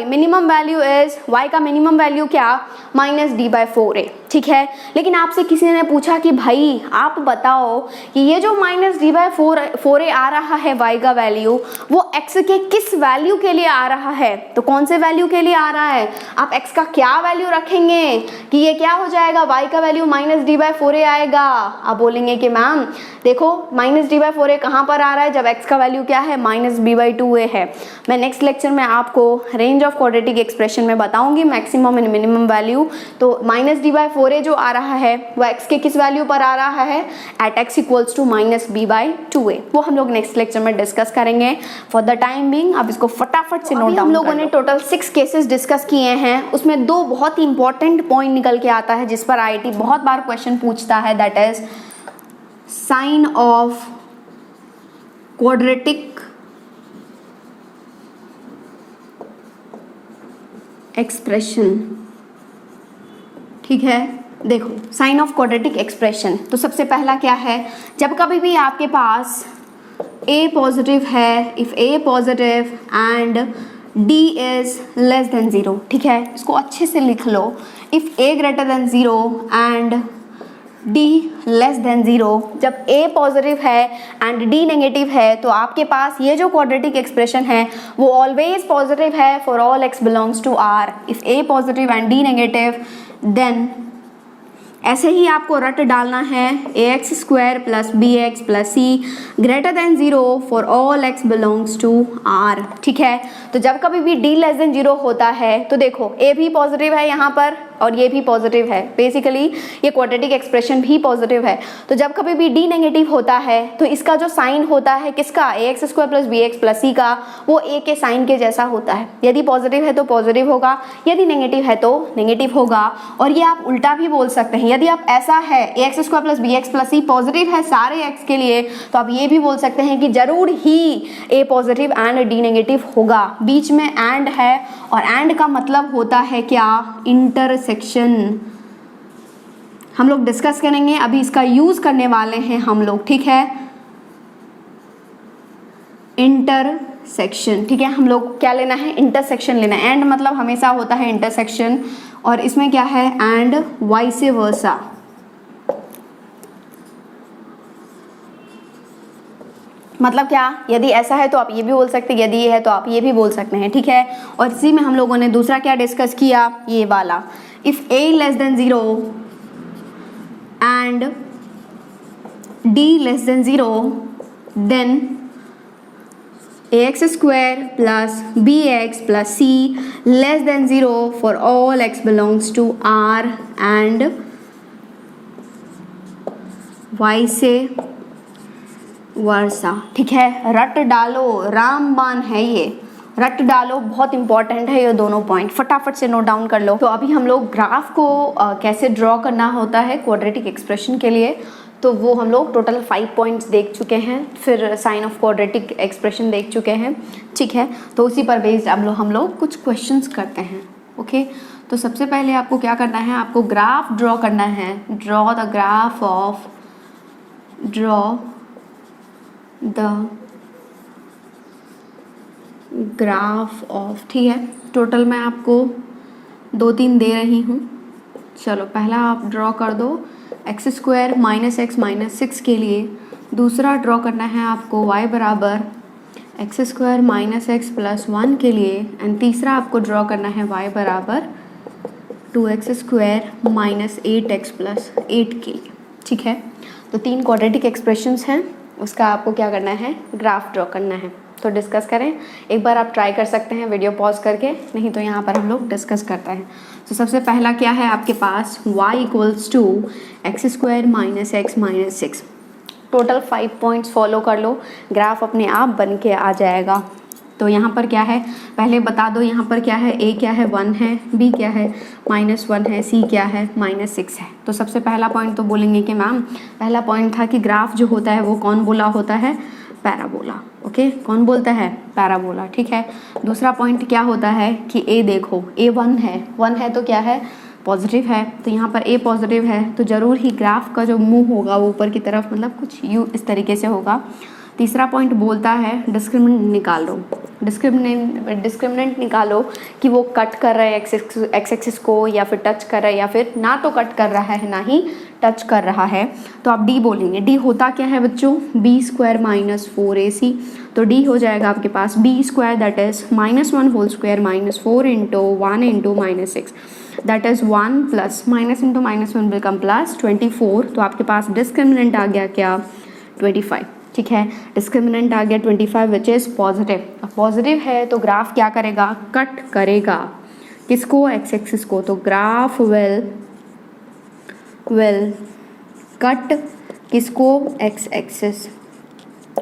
S1: मिनिमम वैल्यू इज, y का मिनिमम वैल्यू क्या, माइनस d/4a। ठीक है, लेकिन आपसे किसी ने पूछा कि भाई आप बताओ कि ये जो माइनस d/4a आ रहा है y का वैल्यू, वो x के किस वैल्यू के लिए आ रहा है, तो कौन से वैल्यू के लिए आ रहा है, आप x का क्या वैल्यू रखेंगे कि ये क्या हो जाएगा, y का वैल्यू माइनस d/4a आएगा। आप बोलेंगे कि मैम देखो माइनस d/4a कहाँ पर आ रहा है, जब x का वैल्यू क्या है, माइनस b/2a है। मैं नेक्स्ट लेक्चर में आपको रेंज ऑफ क्वाड्रेटिक एक्सप्रेशन में बताऊंगी मैक्सिमम एंड मिनिमम वैल्यू। तो माइनस d/4a जो आ रहा है वो x के किस वैल्यू पर आ रहा है, at x equals to minus b/2a, वो हम लोग नेक्स्ट लेक्चर में डिस्कस करेंगे। फॉर द टाइम बिंग आप इसको फटाफट से नोट डाउन। हम लोगों ने टोटल 6 केसेस डिस्कस किए हैं, उसमें 2 बहुत ही इंपॉर्टेंट पॉइंट निकल के आता है जिस पर आईआईटी बहुत बार क्वेश्चन पूछता है, that is sine of quadratic expression. ठीक है, देखो साइन ऑफ क्वाड्रेटिक एक्सप्रेशन, तो सबसे पहला क्या है, जब कभी भी आपके पास a पॉजिटिव है, if a positive and d is less than 0। ठीक है, इसको अच्छे से लिख लो, if a greater than 0 and d less than 0, जब a पॉजिटिव है एंड d नेगेटिव है तो आपके पास ये जो क्वाड्रेटिक एक्सप्रेशन है वो ऑलवेज पॉजिटिव है for all x belongs to r। If a positive and d negative then ऐसे ही आपको रट डालना है ax² plus bx plus c greater than 0 for all x belongs to r। ठीक है, तो जब कभी भी d लेस देन 0 होता है तो देखो a भी पॉजिटिव है यहाँ पर और ये भी पॉजिटिव है, बेसिकली ये क्वाड्रेटिक एक्सप्रेशन भी पॉजिटिव है। तो जब कभी भी d नेगेटिव होता है तो इसका जो साइन होता है किसका, ax² plus bx plus c का, वो a के साइन के जैसा होता है। यदि पॉजिटिव है तो पॉजिटिव होगा, यदि नेगेटिव है तो नेगेटिव होगा। और ये आप उल्टा भी बोल सकते हैं, यदि आप ऐसा है ax² plus bx plus c positive है सारे x के लिए, तो आप ये भी बोल सकते हैं कि जरूर ही a positive and d negative होगा। बीच में एंड है और एंड का मतलब होता है क्या, इंटरसेक्शन। हम लोग डिस्कस करेंगे, अभी इसका यूज करने वाले हैं हम लोग। ठीक है, इंटरसेक्शन। ठीक है, हम लोग क्या लेना है, इंटरसेक्शन लेना है। एंड मतलब हमेशा होता है इंटरसेक्शन, और इसमें क्या है, एंड वाइस वर्सा। मतलब क्या, यदि ऐसा है तो आप ये भी बोल सकते हैं, यदि ये है तो आप ये भी बोल सकते हैं। ठीक है, और इसी में हम लोगों ने दूसरा क्या डिस्कस किया, ये वाला, if a less than 0 and d less than 0 then ax² plus bx plus c less than 0 for all x belongs to r and vice versa. ठीक है, रट डालो, रामबाण है ये, रट डालो, बहुत इंपॉर्टेंट है ये दोनों पॉइंट, फटाफट से नोट डाउन कर लो। तो अभी हम लोग ग्राफ को कैसे ड्रॉ करना होता है क्वाड्रेटिक एक्सप्रेशन के लिए, तो वो हम लोग टोटल 5 पॉइंट्स देख चुके हैं, फिर साइन ऑफ क्वाड्रेटिक एक्सप्रेशन देख चुके हैं। ठीक है, तो उसी पर बेस्ड अब हम लोग कुछ क्वेश्चंस करते हैं। ओके, तो सबसे पहले आपको क्या करना है, आपको ग्राफ ड्रॉ करना है। Draw the graph of, draw the graph of. ठीक है, टोटल मैं आपको 2-3 दे रही हूँ। चलो, पहला आप ड्रॉ कर दो x² माइनस x माइनस 6 के लिए। दूसरा ड्रॉ करना है आपको y बराबर x² माइनस x प्लस 1 के लिए। एंड तीसरा आपको ड्रॉ करना है y बराबर 2x² माइनस 8x प्लस 8 के लिए। ठीक है, तो 3 क्वाड्रेटिक एक्सप्रेशंस हैं, उसका आपको क्या करना है, ग्राफ ड्रॉ करना है। तो डिस्कस करें, एक बार आप ट्राई कर सकते हैं वीडियो पॉज करके, नहीं तो यहाँ पर हम लोग डिस्कस करते हैं। तो सबसे पहला क्या है आपके पास, y equals to x² minus x minus 6। Total 5 points follow कर लो, ग्राफ अपने आप बन के आ जाएगा। तो यहाँ पर क्या है, पहले बता दो, यहाँ पर क्या है, a क्या है 1 है, b क्या है -1 है, c क्या है -6 है। तो सबसे पहला पॉइंट तो बोलेंगे कि मैम, पहला पॉइंट था कि ग्राफ जो होता है वो कौन बोला होता है, पैराबोला। ओके, कौन बोलता है, पैराबोला। ठीक है, दूसरा पॉइंट क्या होता है कि a देखो, a 1 है तो क्या है, पॉजिटिव है। तो यहाँ पर a पॉजिटिव है तो ज़रूर ही ग्राफ का जो मुंह होगा वो ऊपर की तरफ, मतलब कुछ यूँ इस तरीके से होगा। तीसरा पॉइंट बोलता है डिस्क्रिमिनेंट निकालो, डिस्क्रिमिनेंट निकालो कि वो कट कर रहा है एक्स एक्सिस को, या फिर टच कर रहा है, या फिर ना तो कट कर रहा है ना ही टच कर रहा है। तो आप डी बोलेंगे। डी होता क्या है बच्चों, b² माइनस 4ac। तो डी हो जाएगा आपके पास b² that is -1 whole square minus 4 into 1 into -6 that is 1 plus minus into -1 become plus 24। तो आपके पास डिस्क्रिमिनेंट आ गया क्या, 25। ठीक है, डिस्क्रिमिनेंट आ गया 25 विच इज़ पॉजिटिव। अब पॉजिटिव है तो ग्राफ क्या करेगा, कट करेगा किसको, एक्स एक्सिस को। तो ग्राफ विल कट किसको, एक्स एक्सिस।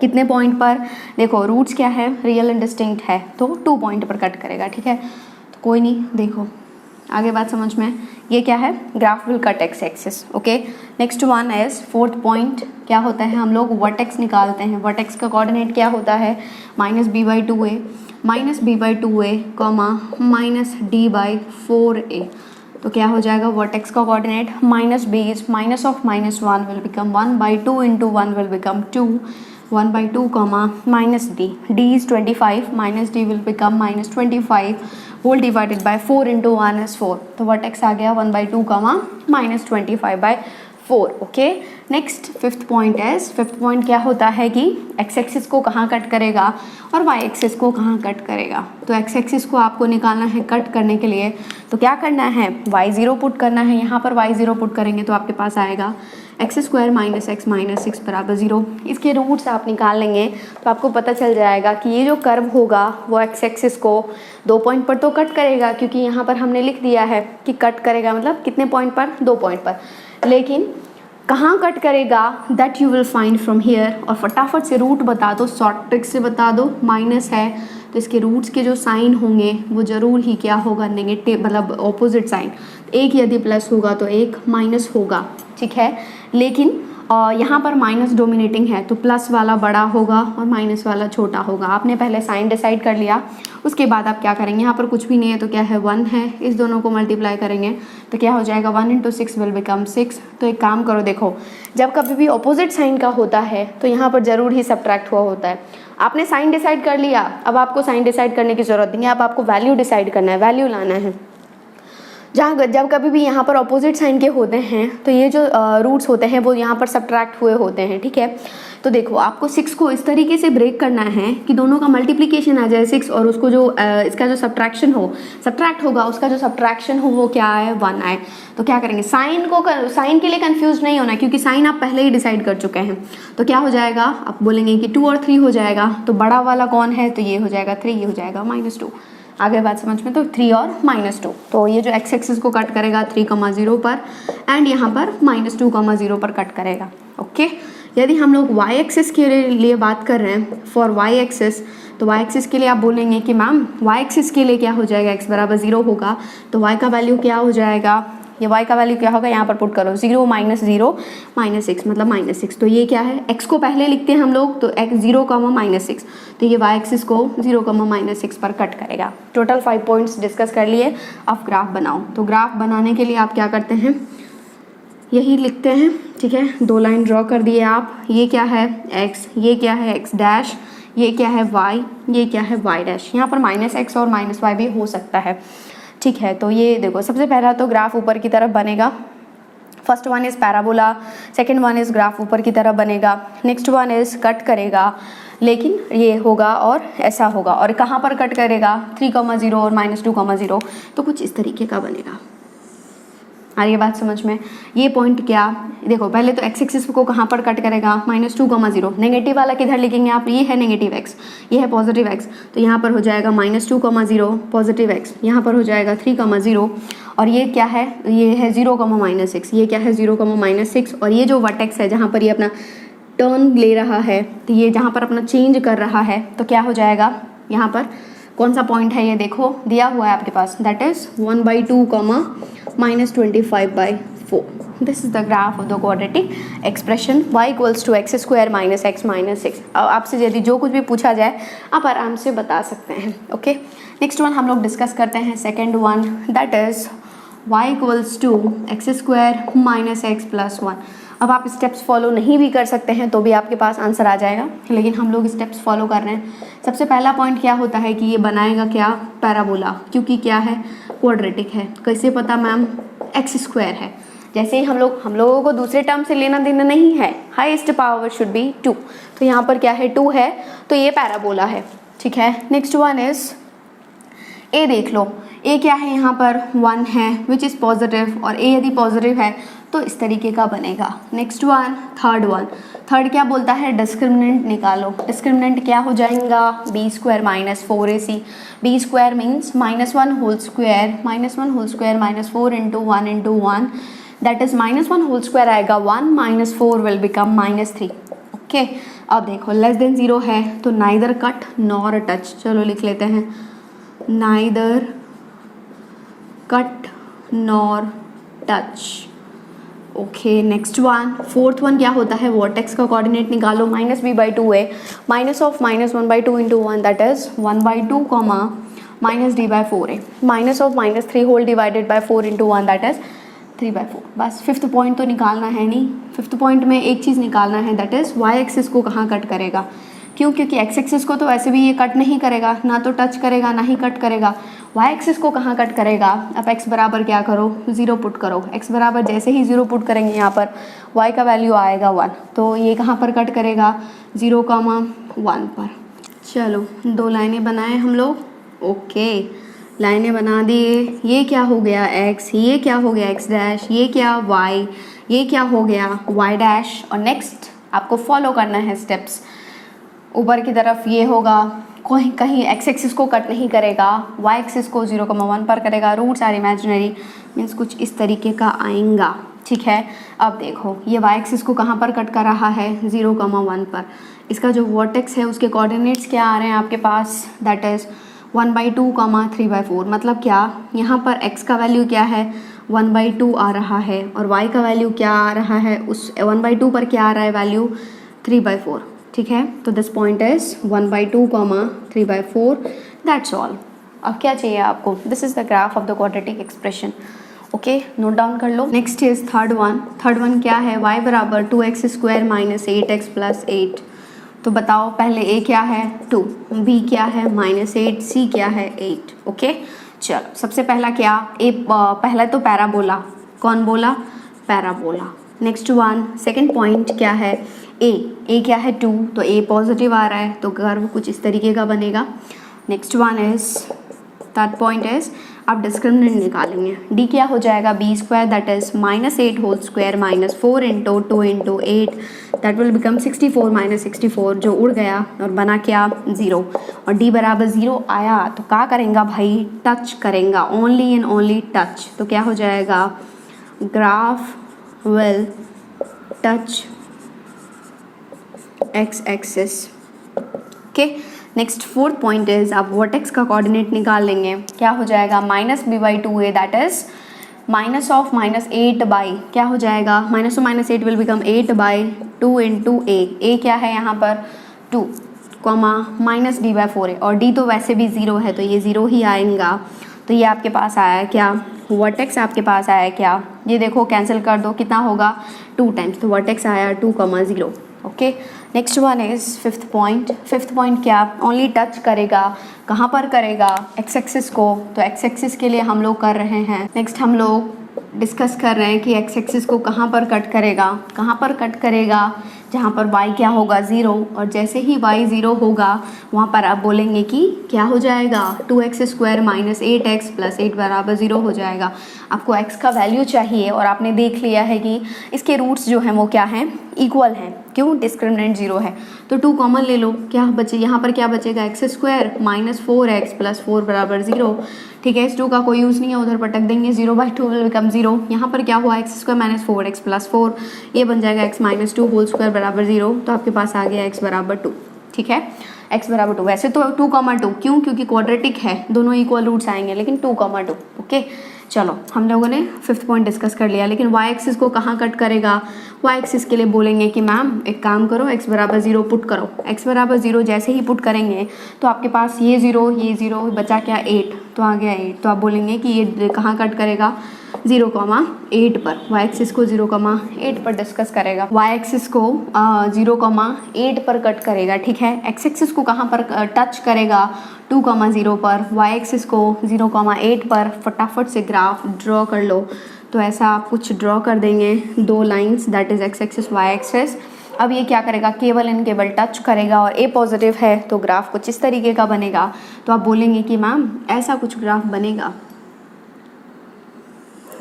S1: कितने पॉइंट पर, देखो रूट्स क्या है, रियल एंड डिस्टिंक्ट है तो 2 पॉइंट पर कट करेगा। ठीक है, तो कोई नहीं, देखो आगे बात समझ में। ये क्या है, graph will cut x axis. Okay, next one is 4th point. क्या होता है, हम लोग वर्टेक्स निकालते हैं। वर्टेक्स का कोऑर्डिनेट क्या होता है, -b/2a कॉमा -d/4a। तो क्या हो जाएगा, वर्टेक्स का coordinate -b minus of -1 will become 1/2 into 1 will become 2, 1/2 comma -d, d is 25 minus d will become -25 whole divided by 4 into 1 is 4। तो वर्टेक्स आ गया 1/2 comma -25/4। Okay, next fifth point है, fifth point क्या होता है कि x axis को कहाँ cut करेगा और वाई एक्सिस को कहाँ कट करेगा। तो एक्स एक्सिस को आपको निकालना है कट करने के लिए, तो क्या करना है, y0 पुट करना है। यहाँ पर y0 पुट करेंगे तो आपके पास आएगा x square minus x minus six बराबर 0। इसके रूट्स आप निकाल लेंगे तो आपको पता चल जाएगा कि ये जो कर्व होगा वो एक्स एक्सिस को 2 पॉइंट पर तो कट करेगा, क्योंकि यहाँ पर हमने लिख दिया है कि कट करेगा मतलब कितने पॉइंट पर, 2 पॉइंट पर। लेकिन कहाँ कट करेगा that you will find from here. और फटाफट से रूट बता दो, शॉर्ट ट्रिक से बता दो। माइनस है तो इसके रूट्स के जो साइन होंगे वो ज़रूर ही क्या होगा, नेगेटिव, मतलब ऑपोजिट साइन। एक यदि प्लस होगा तो एक माइनस होगा, ठीक है। लेकिन यहाँ पर माइनस डोमिनेटिंग है तो प्लस वाला बड़ा होगा और माइनस वाला छोटा होगा। आपने पहले साइन डिसाइड कर लिया, उसके बाद आप क्या करेंगे, यहाँ पर कुछ भी नहीं है तो क्या है 1 है, इस दोनों को मल्टीप्लाई करेंगे तो क्या हो जाएगा 1 × 6 विल बिकम 6। तो एक काम करो, देखो जब कभी भी ऑपोजिट साइन का होता है तो यहाँ पर ज़रूर ही सब्ट्रैक्ट हुआ होता है। आपने साइन डिसाइड कर लिया, अब आपको साइन डिसाइड करने की ज़रूरत नहीं है, अब आपको वैल्यू डिसाइड करना है, वैल्यू लाना है। जब कभी भी यहाँ पर ऑपोजिट साइन के होते हैं तो ये जो रूट्स होते हैं वो यहाँ पर सब्ट्रैक्ट हुए होते हैं, ठीक है। तो देखो आपको 6 को इस तरीके से ब्रेक करना है कि दोनों का मल्टीप्लिकेशन आ जाए 6 और उसको जो इसका जो सब्ट्रैक्शन हो, सब्ट्रैक्ट होगा उसका जो सब्ट्रैक्शन हो वो क्या आए, 1 आए। तो क्या करेंगे, साइन के लिए कंफ्यूज नहीं होना, क्योंकि साइन आप पहले ही डिसाइड कर चुके हैं। तो क्या हो जाएगा, आप बोलेंगे कि 2 और 3 हो जाएगा, तो बड़ा वाला कौन है, तो ये हो जाएगा 3, ये हो जाएगा -2। आगे बात समझ में, तो 3 और -2। तो ये जो एक्स एक्सिस को कट करेगा 3,0 पर एंड यहाँ पर -2,0 पर कट करेगा, ओके। यदि हम लोग y एक्सिस के लिए बात कर रहे हैं, फॉर y एक्सिस, तो y एक्सिस के लिए आप बोलेंगे कि मैम y एक्सिस के लिए क्या हो जाएगा, x बराबर 0 होगा तो y का वैल्यू क्या हो जाएगा, ये y का वैल्यू क्या होगा, यहाँ पर पुट करो 0 - 0 -6 मतलब -6। तो ये क्या है, x को पहले लिखते हैं हम लोग, तो x 0, -6, तो ये y एक्सिस को 0, -6 पर कट करेगा। टोटल 5 पॉइंट्स डिस्कस कर लिए। अब ग्राफ बनाओ। तो ग्राफ बनाने के लिए आप क्या करते हैं, यही लिखते हैं, ठीक है। 2 लाइन ड्रॉ कर दिए आप, ये क्या है x, ये क्या है x डैश, ये क्या है y, ये क्या है y डैश। यहाँ पर -x और -y भी हो सकता है, ठीक है। तो ये देखो, सबसे पहला तो ग्राफ ऊपर की तरफ बनेगा। First one is parabola, second one is graph ऊपर की तरफ बनेगा, नेक्स्ट वन इज़ कट करेगा, लेकिन ये होगा और ऐसा होगा। और कहाँ पर कट करेगा, 3,0 और -2,0, तो कुछ इस तरीके का बनेगा। आ रही है बात समझ में। ये पॉइंट क्या, देखो पहले तो एक्स एक्सिस को कहाँ पर कट करेगा, -2,0। नेगेटिव वाला किधर लिखेंगे आप, ये है नेगेटिव x, ये है पॉजिटिव x, तो यहाँ पर हो जाएगा -2,0 पॉजिटिव x, यहाँ पर हो जाएगा 3,0 और ये क्या है, ये है 0, -6, ये क्या है 0, -6। और ये जो वर्टेक्स है जहाँ पर ये अपना टर्न ले रहा है, तो ये जहाँ पर अपना चेंज कर रहा है, तो क्या हो जाएगा, यहाँ पर कौन सा पॉइंट है, ये देखो दिया हुआ है आपके पास, that is 1/2, -25/4। This is the graph of the quadratic expression y = x² - x - 6। अब आपसे यदि जो कुछ भी पूछा जाए आप आराम से बता सकते हैं, ओके। नेक्स्ट वन हम लोग डिस्कस करते हैं, second one, that is y = x² - x + 1। अब आप स्टेप्स फॉलो नहीं भी कर सकते हैं तो भी आपके पास आंसर आ जाएगा, लेकिन हम लोग स्टेप्स फॉलो कर रहे हैं। सबसे पहला पॉइंट क्या होता है कि ये बनाएगा क्या, पैराबोला, क्योंकि क्या है, क्वाड्रेटिक है। कैसे पता मैम, x² है। जैसे ही हम लोगों को दूसरे टर्म से लेना देना नहीं है, हाईएस्ट पावर शुड बी 2, तो यहाँ पर क्या है 2 है, तो ये पैराबोला है, ठीक है। नेक्स्ट वन इज ए, देख लो ए क्या है, यहाँ पर 1 है विच इज़ पॉजिटिव, और ए यदि पॉजिटिव है तो इस तरीके का बनेगा। नेक्स्ट वन, थर्ड क्या बोलता है, डिस्क्रिमिनेंट निकालो। डिस्क्रिमिनेंट क्या हो जाएगा, b² - 4ac। b² means -1 whole square, -1 whole square -4 × 1 × 1, that is -1 आएगा 1 - 4 विल बिकम -3, ओके। अब देखो लेस देन 0 है तो नाइदर कट नॉर टच, चलो लिख लेते हैं, neither cut nor touch, okay. Next one, fourth one क्या होता है, वर्टेक्स का कोऑर्डिनेट निकालो, -b/2 है, -1/2 × 1, दैट इज 1/2, -d/4 है, -3 whole divided by 4 × 1, that is 3/4। बस फिफ्थ पॉइंट तो निकालना है नहीं। फिफ्थ पॉइंट में एक चीज़ निकालना है, दैट इज y एक्सिस को कहाँ कट करेगा। क्यों, क्योंकि x एक्सिस को तो वैसे भी ये कट नहीं करेगा, ना तो टच करेगा ना ही कट करेगा। वाई एक्सिस को कहाँ कट करेगा? अब x बराबर क्या करो, 0 पुट करो। x बराबर जैसे ही 0 पुट करेंगे यहाँ पर y का वैल्यू आएगा 1, तो ये कहाँ पर कट करेगा? 0,1 पर। चलो 2 लाइनें बनाए हम लोग। ओके, लाइनें बना दिए। ये क्या हो गया x, ये क्या हो गया x डैश, ये क्या y, ये क्या हो गया y डैश। और नेक्स्ट आपको फॉलो करना है स्टेप्स। ऊपर की तरफ ये होगा, कोई कहीं x एक्सिस को कट नहीं करेगा, y एक्सिस को 0,1 पर करेगा। रूट्स आर इमेजिनरी, मीन्स कुछ इस तरीके का आएगा। ठीक है, अब देखो ये y एक्सिस को कहाँ पर कट कर रहा है? 0,1 पर। इसका जो वर्टेक्स है उसके कोऑर्डिनेट्स क्या आ रहे हैं आपके पास? That is 1/2, 3/4। मतलब क्या, यहाँ पर x का वैल्यू क्या है? 1/2 आ रहा है, और y का वैल्यू क्या आ रहा है? उस 1/2 पर क्या आ रहा है वैल्यू? 3/4। ठीक है, तो this point is 1/2, 3/4। That's all. अब क्या चाहिए आपको? This is the graph of the quadratic expression. Okay, note down कर लो। नेक्स्ट इज थर्ड वन क्या है? y बराबर 2x² - 8x + 8। तो बताओ पहले a क्या है? 2, b क्या है? -8, c क्या है? 8। ओके, चलो सबसे पहला क्या, पहला तो पैराबोला। कौन बोला? Parabola. Next one, second point क्या है? a क्या है? 2, तो a पॉजिटिव आ रहा है, तो कर्व कुछ इस तरीके का बनेगा। Next one is, third point is, आप डिस्क्रिमिनेंट निकालेंगे। d क्या हो जाएगा? b², that is -8 whole square -4 × 2 × 8, that will become 64 - 64, जो उड़ गया और बना क्या? 0। और d बराबर 0 आया तो क्या करेंगे भाई? टच करेंगे, ओनली एंड ओनली टच। तो क्या हो जाएगा? Graph will touch x axis. Okay, next fourth point is, आप वर्टेक्स का कोऑर्डिनेट निकाल लेंगे। क्या हो जाएगा? -b/2a, दैट इज -8 क्या हो जाएगा? -8 विल बिकम 8/2 × a क्या है यहाँ पर? 2, -d/4a, और d तो वैसे भी 0 है, तो ये 0 ही आएगा। तो ये आपके पास आया क्या? वर्टेक्स आपके पास आया क्या? ये देखो कैंसिल कर दो, कितना होगा? 2 टाइम्स, तो वर्टेक्स आया 2,0। Okay, next one is fifth point क्या? ओनली टच करेगा। कहाँ पर करेगा? एक्स एक्सिस को। तो एक्स एक्सिस के लिए हम लोग कर रहे हैं, नेक्स्ट हम लोग डिस्कस कर रहे हैं कि एक्स एक्सिस को कहाँ पर कट करेगा। कहाँ पर कट करेगा? जहाँ पर y क्या होगा? 0, और जैसे ही y 0 होगा वहाँ पर आप बोलेंगे कि क्या हो जाएगा? 2x² - 8x + 8 बराबर 0 हो जाएगा। आपको x का वैल्यू चाहिए, और आपने देख लिया है कि इसके रूट्स जो हैं वो क्या हैं? इक्वल हैं। क्यों? डिस्क्रिमिनेंट 0 है, तो 2 कॉमन ले लो। क्या बचे यहाँ पर? क्या बचेगा? x² - 4x + 4 बराबर 0। ठीक है, इस 2 का कोई यूज़ नहीं है, उधर पटक देंगे। 0/2 विल बिकम 0। यहाँ पर क्या हुआ? x² - 4x + 4, ये बन जाएगा x - 2 होल स्क्वायर बराबर 0। तो आपके पास आ गया x बराबर 2। ठीक है, x बराबर 2। वैसे तो 2,2, क्यों? क्योंकि क्वाड्रेटिक है, दोनों इक्वल रूट्स आएंगे, लेकिन 2,2। ओके, चलो हम लोगों ने फिफ्थ पॉइंट डिस्कस कर लिया। लेकिन y एक्सिस को कहाँ कट करेगा? y एक्सिस के लिए बोलेंगे कि मैम एक काम करो, x बराबर 0 पुट करो। x बराबर 0 जैसे ही पुट करेंगे तो आपके पास ये 0 बचा क्या? 8, तो आ गया 8। तो आप बोलेंगे कि ये कहाँ कट करेगा? 0,8 पर। y एक्सिस को 0,8 पर डिस्कस करेगा। y एक्सिस को 0,8 पर कट करेगा। ठीक है, x एक्सिस को कहाँ पर टच करेगा? 2,0 पर। y एक्सिस को 0,8 पर। फटाफट से ग्राफ ड्रॉ कर लो। तो ऐसा आप कुछ ड्रॉ कर देंगे, 2 lines, that is x axis y axis. अब ये क्या करेगा? केवल एंड केवल टच करेगा, और a पॉजिटिव है तो ग्राफ कुछ इस तरीके का बनेगा। तो आप बोलेंगे कि मैम ऐसा कुछ ग्राफ बनेगा।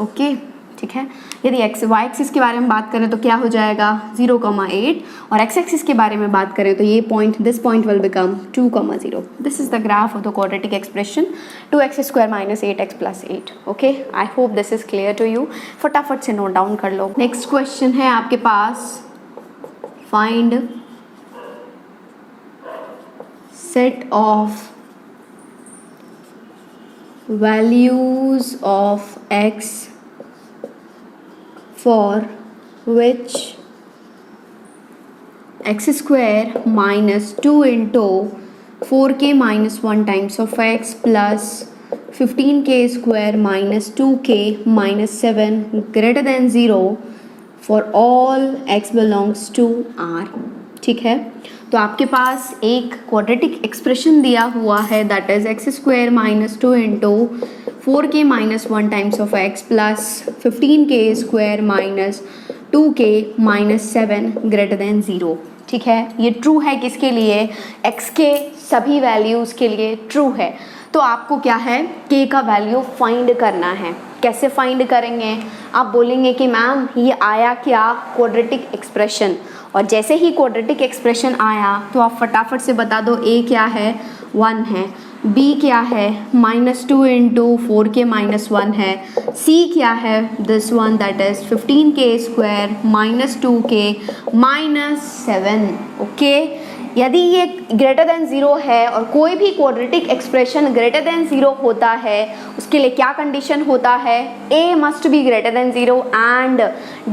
S1: ओके, ठीक है। यदि y एक्सिस के बारे में बात करें तो क्या हो जाएगा? 0,8, और x एक्सिस के बारे में बात करें तो ये point, this point will become 2,0। This is the graph of the quadratic expression 2x² - 8x + 8। Okay, I hope this is clear to you. फटाफट से नोट डाउन कर लो। नेक्स्ट क्वेश्चन है आपके पास, find set of values of x for which x² - 2 × 4k - 1 times of x plus 15k² - 2k - 7 greater than 0 for all x belongs to R। ठीक है, तो आपके पास एक क्वाड्रेटिक एक्सप्रेशन दिया हुआ है, that is x² - 2 into 4k - 1 times of x plus 15k² - 2k - 7 greater than 0। ठीक है, ये ट्रू है किसके लिए? x के सभी वैल्यूज़ के लिए ट्रू है। तो आपको क्या है, k का वैल्यू फाइंड करना है। कैसे फाइंड करेंगे? आप बोलेंगे कि मैम ये आया क्या? Quadratic expression. और जैसे ही क्वाड्रेटिक एक्सप्रेशन आया तो आप फटाफट से बता दो a क्या है? 1 है। b क्या है? -2 इंटू 4k - 1 है। c क्या है? This one, that is 15k² - 2k - 7। Okay, यदि ये ग्रेटर देन 0 है और कोई भी क्वाड्रेटिक एक्सप्रेशन ग्रेटर देन 0 होता है, उसके लिए क्या कंडीशन होता है? a must be greater than 0 and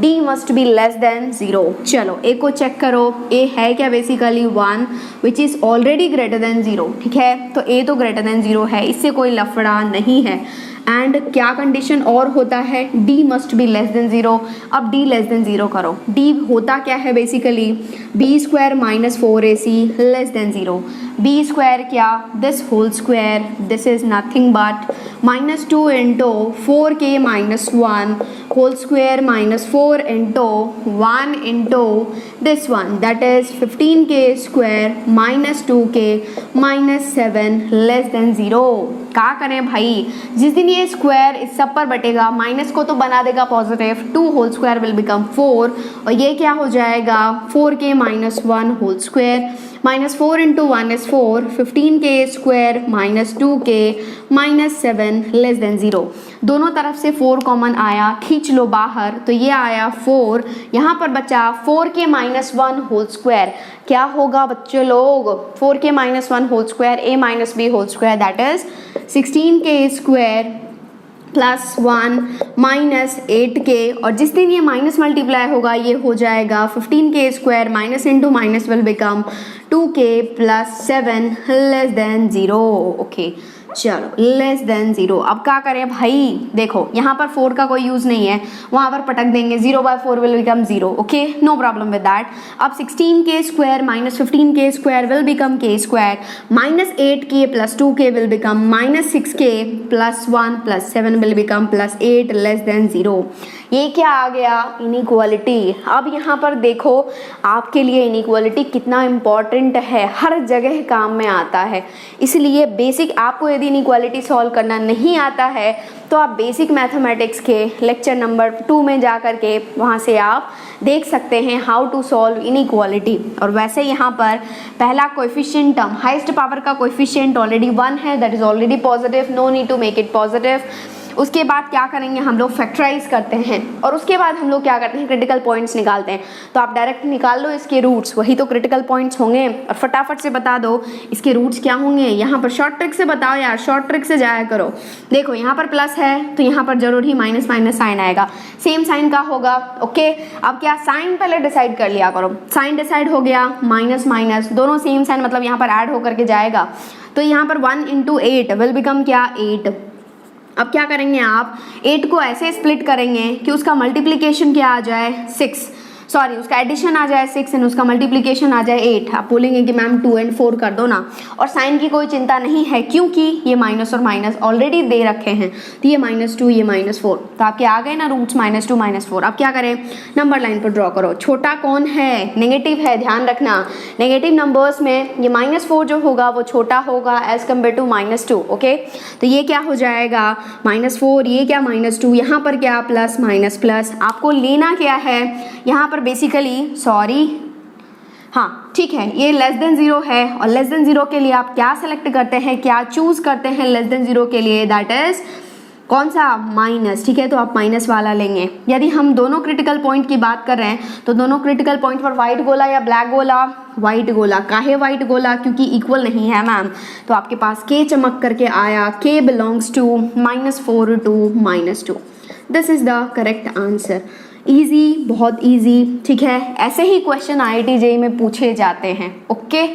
S1: d must be less than 0। चलो a को चेक करो, a है क्या? Basically 1 which is already greater than 0। ठीक है, तो a तो ग्रेटर देन 0 है, इससे कोई लफड़ा नहीं है। एंड क्या कंडीशन और होता है? d must be less than 0। अब d लेस देन 0 करो, d होता क्या है? Basically b² - 4ac less than 0। b² क्या? This whole square, this is nothing but -2 into 4k - 1 whole square -4 into 1 into this one, that is 15k² - 2k - 7 less than 0। क्या करें भाई? जिस दिन ये स्क्वायर इस सब पर बटेगा, माइनस को तो बना देगा positive, 2 whole square will become 4 और ये क्या हो जाएगा? 4k - 1 whole square -4 into 1 is 4, 15k² - 2k - 7 less than 0। दोनों तरफ से 4 कॉमन आया, खींच लो बाहर, तो ये आया 4, यहाँ पर बचा 4k - 1 होल स्क्वायर। क्या होगा बच्चों लोग? 4k - 1 whole square a - b whole square, that is 16k² plus 1 minus 8k, और जिस दिन ये माइनस मल्टीप्लाई होगा ये हो जाएगा 15k² minus into minus will become 2k plus 7 less than 0। Okay, चलो लेस देन 0। अब क्या करें भाई? देखो यहाँ पर 4 का कोई यूज़ नहीं है, वहाँ पर पटक देंगे, 0/4 will become 0। Okay, no problem with that. अब 16k² minus 15k² will become k² minus 8k plus 2k will become -6k plus 1 plus 7 will become +8 less than 0। ये क्या आ गया? इनइक्वालिटी। अब यहाँ पर देखो आपके लिए इनइक्वालिटी कितना इम्पॉर्टेंट है, हर जगह काम में आता है। इसलिए बेसिक आपको यदि इनइक्वालिटी सॉल्व करना नहीं आता है तो आप बेसिक मैथमेटिक्स के लेक्चर नंबर 2 में जा कर के वहाँ से आप देख सकते हैं हाउ टू सॉल्व इनइक्वालिटी। और वैसे यहाँ पर पहला कोएफिशिएंट टर्म, हाईएस्ट पावर का कोएफिशिएंट ऑलरेडी 1 है, that is already positive, no need to make it positive. उसके बाद क्या करेंगे? हम लोग फैक्टराइज करते हैं और उसके बाद हम लोग क्या करते हैं? क्रिटिकल पॉइंट्स निकालते हैं। तो आप डायरेक्ट निकाल लो इसके रूट्स, वही तो क्रिटिकल पॉइंट्स होंगे, और फटाफट से बता दो इसके रूट्स क्या होंगे। यहाँ पर शॉर्ट ट्रिक से बताओ यार, शॉर्ट ट्रिक से जाया करो। देखो यहाँ पर प्लस है तो यहाँ पर जरूर ही माइनस माइनस साइन आएगा, सेम साइन का होगा। ओके, अब क्या साइन पहले डिसाइड कर लिया करो। साइन डिसाइड हो गया, माइनस माइनस दोनों सेम साइन, मतलब यहाँ पर ऐड होकर के जाएगा। तो यहाँ पर 1 इंटू 8 विल बिकम क्या? 8। अब क्या करेंगे आप? 8 को ऐसे स्प्लिट करेंगे कि उसका मल्टीप्लिकेशन क्या आ जाए? 6, सॉरी उसका एडिशन आ जाए 6 एंड उसका मल्टीप्लिकेशन आ जाए 8। आप बोलेंगे कि मैम 2 and 4 कर दो ना, और साइन की कोई चिंता नहीं है क्योंकि ये माइनस और माइनस ऑलरेडी दे रखे हैं, तो ये -2 ये -4, तो आपके आ गए ना रूट्स -2 -4। अब क्या करें? नंबर लाइन पर ड्रॉ करो। छोटा कौन है? नेगेटिव है, ध्यान रखना। नेगेटिव नंबर्स में ये -4 जो होगा वो छोटा होगा एज कम्पेयर टू -2। ओके, तो ये क्या हो जाएगा? -4, ये क्या? -2, यहाँ पर क्या? Plus minus plus. आपको लेना क्या है यहाँ पर? बेसिकली सॉरी, हाँ ठीक है, ये लेस देन 0 है, और लेस देन 0 के लिए आप क्या सेलेक्ट करते हैं, क्या चूज करते हैं लेस देन 0 के लिए? दैट इज कौन सा? माइनस। ठीक है, तो आप माइनस वाला लेंगे। यदि हम दोनों क्रिटिकल पॉइंट की बात कर रहे हैं तो दोनों क्रिटिकल पॉइंट पर व्हाइट गोला या ब्लैक गोला? व्हाइट गोला। काहे व्हाइट गोला? क्योंकि इक्वल नहीं है मैम, तो आपके पास k चमक करके आया, k belongs to -4 to -2। This is the correct answer. Easy, बहुत इजी। ठीक है, ऐसे ही क्वेश्चन IIT JEE में पूछे जाते हैं। ओके,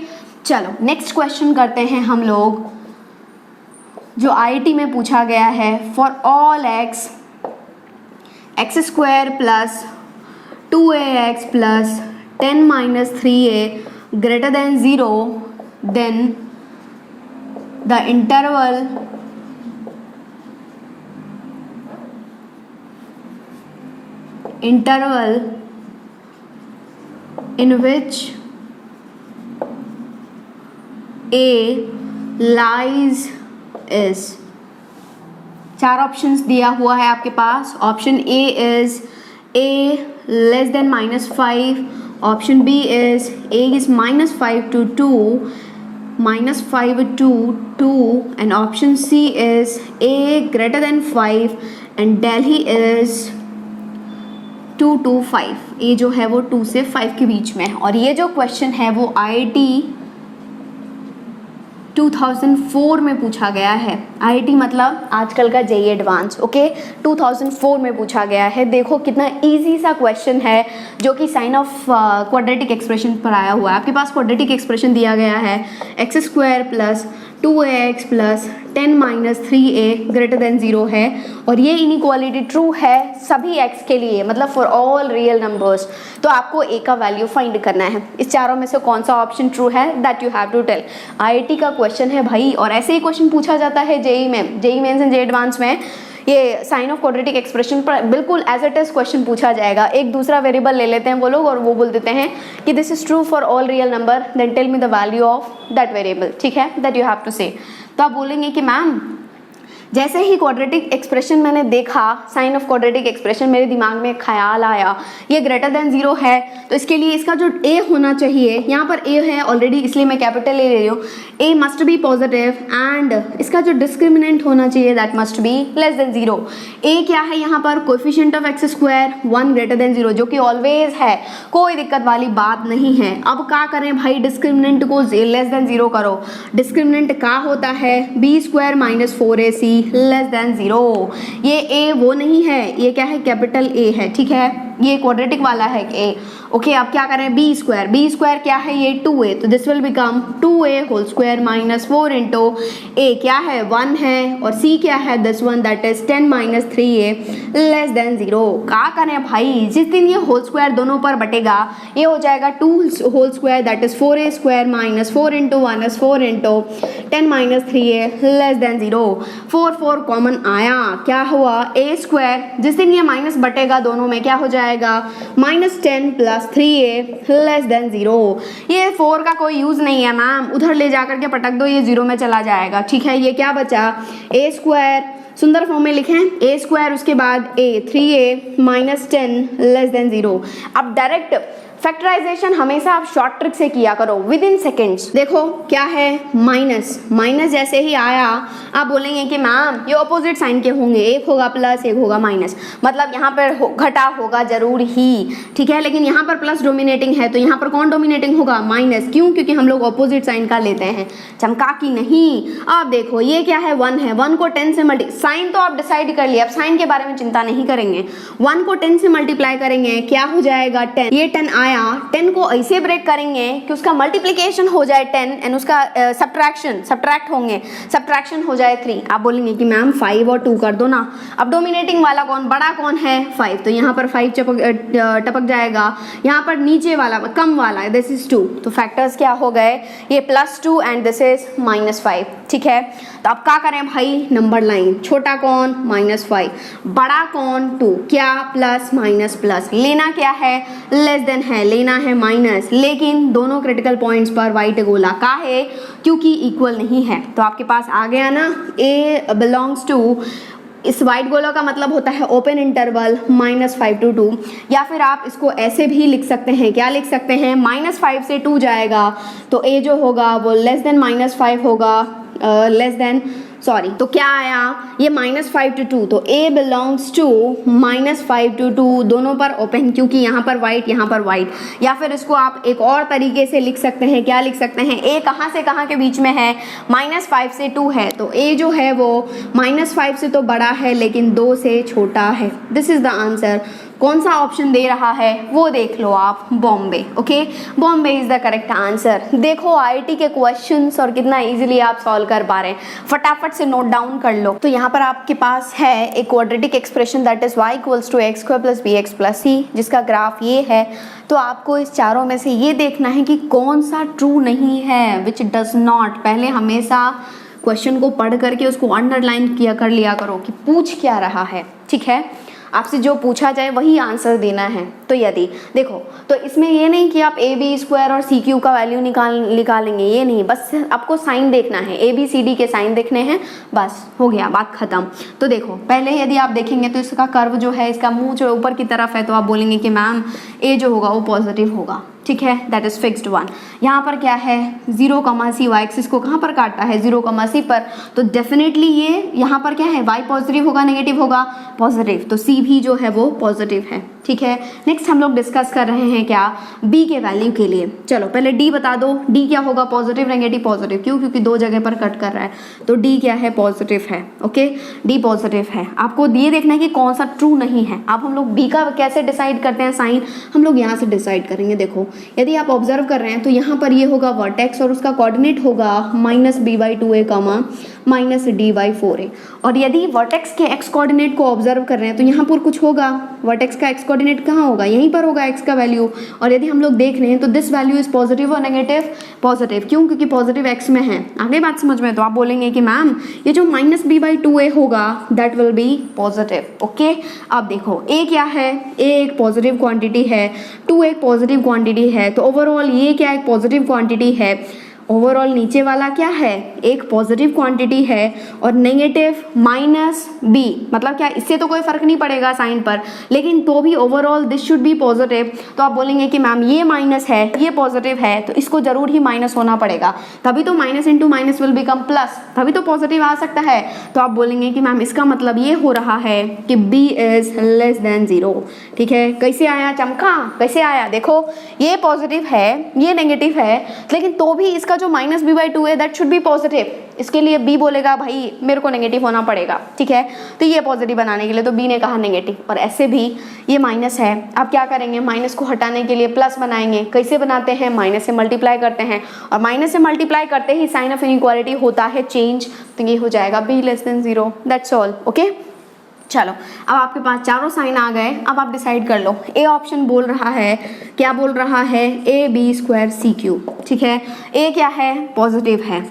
S1: चलो नेक्स्ट क्वेश्चन करते हैं हम लोग, जो IIT में पूछा गया है। For all x² plus 2ax plus 10 - 3a greater than 0, then the interval in which A lies is, 4 options दिया हुआ है आपके पास. Option A is A less than -5, option B is A is -5 to 2, -5 to 2, and option C is A greater than 5 and Delhi is 2 to 5. ये जो है वो 2 से 5 के बीच में है. और ये जो क्वेश्चन है वो IIT 2004 में पूछा गया है. IIT मतलब आजकल का JEE एडवांस. ओके, 2004 में पूछा गया है. देखो कितना इजी सा क्वेश्चन है जो कि साइन ऑफ क्वाड्रेटिक एक्सप्रेशन पर आया हुआ है. आपके पास क्वाड्रेटिक एक्सप्रेशन दिया गया है x² plus 2ax plus 10 minus 3a greater than 0 है. और ये इनइक्वालिटी ट्रू है सभी x के लिए, मतलब फॉर ऑल रियल नंबर्स. तो आपको a का वैल्यू फाइंड करना है. इस चारों में से कौन सा ऑप्शन ट्रू है that you have to tell. IIT का क्वेश्चन है भाई, और ऐसे ही क्वेश्चन पूछा जाता है JEE mains and JEE Advance में. ये साइन ऑफ क्वाड्रेटिक एक्सप्रेशन पर बिल्कुल एज इट इज क्वेश्चन पूछा जाएगा. एक दूसरा वेरिएबल ले लेते हैं वो लोग और वो बोल देते हैं कि this is true for all real number, then tell me the value of that variable. ठीक है, दैट यू हैव टू से. तो आप बोलेंगे कि मैम जैसे ही क्वाड्रेटिक एक्सप्रेशन मैंने देखा, साइन ऑफ क्वाड्रेटिक एक्सप्रेशन, मेरे दिमाग में ख्याल आया ये ग्रेटर देन 0 है, तो इसके लिए इसका जो a होना चाहिए, यहाँ पर a है ऑलरेडी इसलिए मैं कैपिटल A ले रही हूँ. a must be positive and इसका जो डिस्क्रिमिनेंट होना चाहिए that must be less than 0. a क्या है यहाँ पर, coefficient of x² 1 greater than 0, जो कि ऑलवेज है, कोई दिक्कत वाली बात नहीं है. अब क्या करें भाई, डिस्क्रिमिनेंट को लेस देन 0 करो. डिस्क्रिमिनेंट क्या होता है, b² minus 4ac less than 0. ये a वो नहीं है, ये क्या है, कैपिटल A है. ठीक है, ये क्वाड्रेटिक वाला है a. ओके, अब क्या करें, b² क्या है, ये 2a, तो this will become 2a whole square minus 4 into a क्या है 1 है, और c क्या है this one that is 10 minus 3a less than 0. क्या करें भाई, जिस दिन ये होल स्क्वायर दोनों पर बटेगा ये हो जाएगा 2 whole square that is 4a² minus 4 into 1 is 4 into 10 minus 3a less than 0. 4 common आया, क्या हुआ, a², जिस दिन ये माइनस बटेगा दोनों में क्या हो जाएगा, -10 प्लस 3a लेस देन 0. ये 4 का कोई यूज नहीं है मैम, उधर ले जाकर के पटक दो, ये 0 में चला जाएगा. ठीक है, ये क्या बचा, a², सुंदर फॉर्म में लिखें, a² उसके बाद a 3a minus 10 less than 0. अब डायरेक्ट फैक्टराइजेशन हमेशा आप शॉर्ट ट्रिक से किया करो विद इन सेकेंड्स. देखो क्या है, माइनस जैसे ही आया आप बोलेंगे कि मैम ये ऑपोजिट साइन के होंगे, एक होगा प्लस एक होगा माइनस, मतलब यहाँ पर घटा होगा जरूर ही. ठीक है, लेकिन यहाँ पर प्लस डोमिनेटिंग है तो यहाँ पर कौन डोमिनेटिंग होगा, माइनस. क्यों, क्योंकि हम लोग ऑपोजिट साइन का लेते हैं, चमका की नहीं. अब देखो ये क्या है, 1 है, 1 को 10 से मल्टी, साइन तो आप डिसाइड कर लिया, अब साइन के बारे में चिंता नहीं करेंगे. 1 को 10 से मल्टीप्लाई करेंगे, क्या हो जाएगा 10. ये 10 आया, 10 को ऐसे ब्रेक करेंगे कि उसका मल्टीप्लिकेशन हो जाए 10 एंड उसका सब्ट्रैक्ट होंगे, सब्ट्रैक्शन हो जाए 3. आप बोलेंगे कि मैम 5 और 2 कर दो ना. अब डोमिनेटिंग वाला कौन, बड़ा कौन है, 5, तो यहाँ पर 5 टपक जाएगा. यहाँ पर नीचे वाला कम वाला है, दिस इज 2, तो फैक्टर्स क्या हो गए, ये +2 एंड दिस इज -5. ठीक है, तो अब क्या करें भाई, नंबर लाइन, छोटा कौन, -5, बड़ा कौन 2, क्या प्लस माइनस प्लस, लेना क्या है, लेस देन है, लेना है माइनस, लेकिन दोनों क्रिटिकल पॉइंट्स पर वाइट गोला का है क्योंकि इक्वल नहीं है. तो आपके पास आ गया ना, a बिलोंग्स टू, इस वाइट गोला का मतलब होता है ओपन इंटरवल -5 to 2, या फिर आप इसको ऐसे भी लिख सकते हैं, क्या लिख सकते हैं, -5 से 2 जाएगा तो a जो होगा वो लेस देन -5 होगा, तो क्या आया, ये -5 to 2, तो a बिलोंग्स टू -5 to 2, दोनों पर ओपन, क्योंकि यहाँ पर वाइट यहाँ पर वाइट. या फिर इसको आप एक और तरीके से लिख सकते हैं, क्या लिख सकते हैं, a कहाँ से कहाँ के बीच में है, -5 से 2 है, तो a जो है वो -5 से तो बड़ा है लेकिन 2 से छोटा है. This is the answer. कौन सा ऑप्शन दे रहा है वो देख लो आप, Bombay. Okay, Bombay is the correct answer. देखो आईआईटी के क्वेश्चंस और कितना इजीली आप सॉल्व कर पा रहे हैं, फटाफट से नोट डाउन कर लो। तो यहाँ पर आपके पास है एक quadratic expression that is y equals to x square plus b x plus c, जिसका ग्राफ ये है। तो आपको इस चारों में से ये देखना है कि कौन सा ट्रू नहीं है, विच डज नॉट। पहले हमेशा क्वेश्चन को पढ़ करके उसको अंडरलाइन किया कर लिया करो कि पूछ क्या रहा है, ठीक है। आपसे जो पूछा जाए वही आंसर देना है। तो यदि देखो, तो इसमें ये नहीं कि आप ए बी स्क्वायर और सी क्यू का वैल्यू निकालेंगे, ये नहीं, बस आपको साइन देखना है, ए बी सी डी के साइन देखने हैं, बस हो गया, बात खत्म। तो देखो पहले यदि आप देखेंगे तो इसका कर्व जो है, इसका मुंह जो ऊपर की तरफ है, तो आप बोलेंगे कि मैम ए जो होगा वो पॉजिटिव होगा, ठीक है, दैट इज फिक्स्ड वन। यहाँ पर क्या है 0, c, y एक्सिस को कहाँ पर काटता है 0, c पर, तो डेफिनेटली ये यहाँ पर क्या है y पॉजिटिव होगा नेगेटिव होगा पॉजिटिव, तो c भी जो है वो पॉजिटिव है, ठीक है। नेक्स्ट हम लोग डिस्कस कर रहे हैं क्या, b के वैल्यू के लिए। चलो पहले d बता दो, d क्या होगा पॉजिटिव नेगेटिव पॉजिटिव, क्यों, क्योंकि दो जगह पर कट कर रहा है, तो d क्या है पॉजिटिव है। ओके, d पॉजिटिव है। आपको ये देखना है कि कौन सा ट्रू नहीं है। अब हम लोग b का कैसे डिसाइड करते हैं साइन, हम लोग यहाँ से डिसाइड करेंगे। देखो यदि आप ऑब्जर्व कर रहे हैं तो यहाँ पर ये होगा वर्टेक्स और उसका कोऑर्डिनेट होगा -b/2a, -d/4a। और यदि वर्टेक्स के x कोऑर्डिनेट को ऑब्जर्व कर रहे हैं तो यहाँ पर कुछ होगा, वर्टेक्स का x कोऑर्डिनेट कहाँ होगा, यहीं पर होगा x का वैल्यू। और यदि हम लोग देख रहे हैं तो दिस वैल्यू इज पॉजिटिव और नेगेटिव, पॉजिटिव, क्यों, क्योंकि पॉजिटिव x में है। आगे बात समझ में, तो आप बोलेंगे कि मैम ये जो -b/2a होगा that will be positive. Okay, अब देखो a क्या है, a एक पॉजिटिव क्वांटिटी है, 2 एक पॉजिटिव क्वांटिटी है, तो ओवरऑल ये क्या एक पॉजिटिव क्वांटिटी है। ओवरऑल नीचे वाला क्या है, एक पॉजिटिव क्वांटिटी है, और नेगेटिव -b, मतलब क्या, इससे तो कोई फर्क नहीं पड़ेगा साइन पर, लेकिन तो भी overall this should be positive. तो आप बोलेंगे कि मैम ये माइनस है, ये पॉजिटिव है, तो इसको जरूर ही माइनस होना पड़ेगा, तभी तो minus into minus will become plus, तभी तो पॉजिटिव आ सकता है। तो आप बोलेंगे कि मैम इसका मतलब ये हो रहा है कि b इज लेस देन 0, ठीक है। कैसे आया चमका, कैसे आया, देखो ये पॉजिटिव है, ये नेगेटिव है, लेकिन तो भी इसका जो -b/2 है दैट शुड बी पॉजिटिव, इसके लिए b बोलेगा भाई मेरे को नेगेटिव होना पड़ेगा, ठीक है। तो ये पॉजिटिव बनाने के लिए तो b ने कहा नेगेटिव, और ऐसे भी ये माइनस है, आप क्या करेंगे, माइनस को हटाने के लिए प्लस बनाएंगे। कैसे बनाते हैं, माइनस से मल्टीप्लाई करते हैं, और माइनस से मल्टीप्लाई करते ही साइन ऑफ इनइक्वालिटी होता है चेंज, तो ये हो जाएगा b less than 0, that's all. Okay, चलो अब आपके पास चारों साइन आ गए, अब आप डिसाइड कर लो। ए ऑप्शन बोल रहा है, क्या बोल रहा है, ab² c³, ठीक है। ए क्या है, पॉजिटिव है,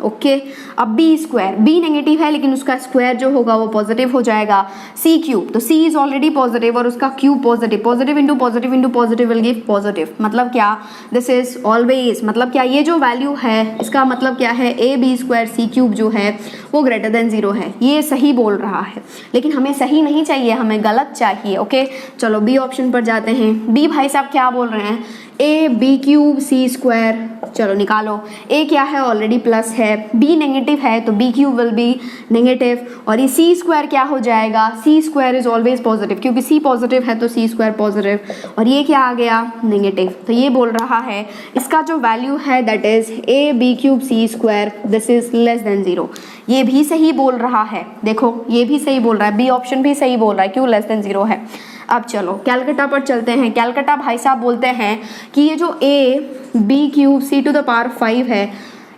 S1: ओके। अब b², b नेगेटिव है लेकिन उसका स्क्वायर जो होगा वो पॉजिटिव हो जाएगा, c³, तो c इज ऑलरेडी पॉजिटिव और उसका cube positive, positive into positive will give positive. मतलब क्या, दिस इज ऑलवेज, मतलब क्या, ये जो वैल्यू है इसका मतलब क्या है, ab² c³ जो है वो ग्रेटर देन 0 है। ये सही बोल रहा है, लेकिन हमें सही नहीं चाहिए, हमें गलत चाहिए। ओके, चलो बी ऑप्शन पर जाते हैं। बी भाई साहब क्या बोल रहे हैं, ab³ c², चलो निकालो। a क्या है, ऑलरेडी प्लस है, b नेगेटिव है तो b³ विल बी नेगेटिव, और ये c² क्या हो जाएगा, c² इज ऑलवेज पॉजिटिव, क्योंकि c पॉजिटिव है तो c² पॉजिटिव, और ये क्या आ गया, नेगेटिव। तो ये बोल रहा है इसका जो वैल्यू है that is ab³ c², this is less than 0। ये भी सही बोल रहा है, देखो ये भी सही बोल रहा है, बी ऑप्शन भी सही बोल रहा है, क्यों, लेस देन 0 है। अब चलो कैलकाटा पर चलते हैं। कैलकाटा भाई साहब बोलते हैं कि ये जो ab³ c⁵ है,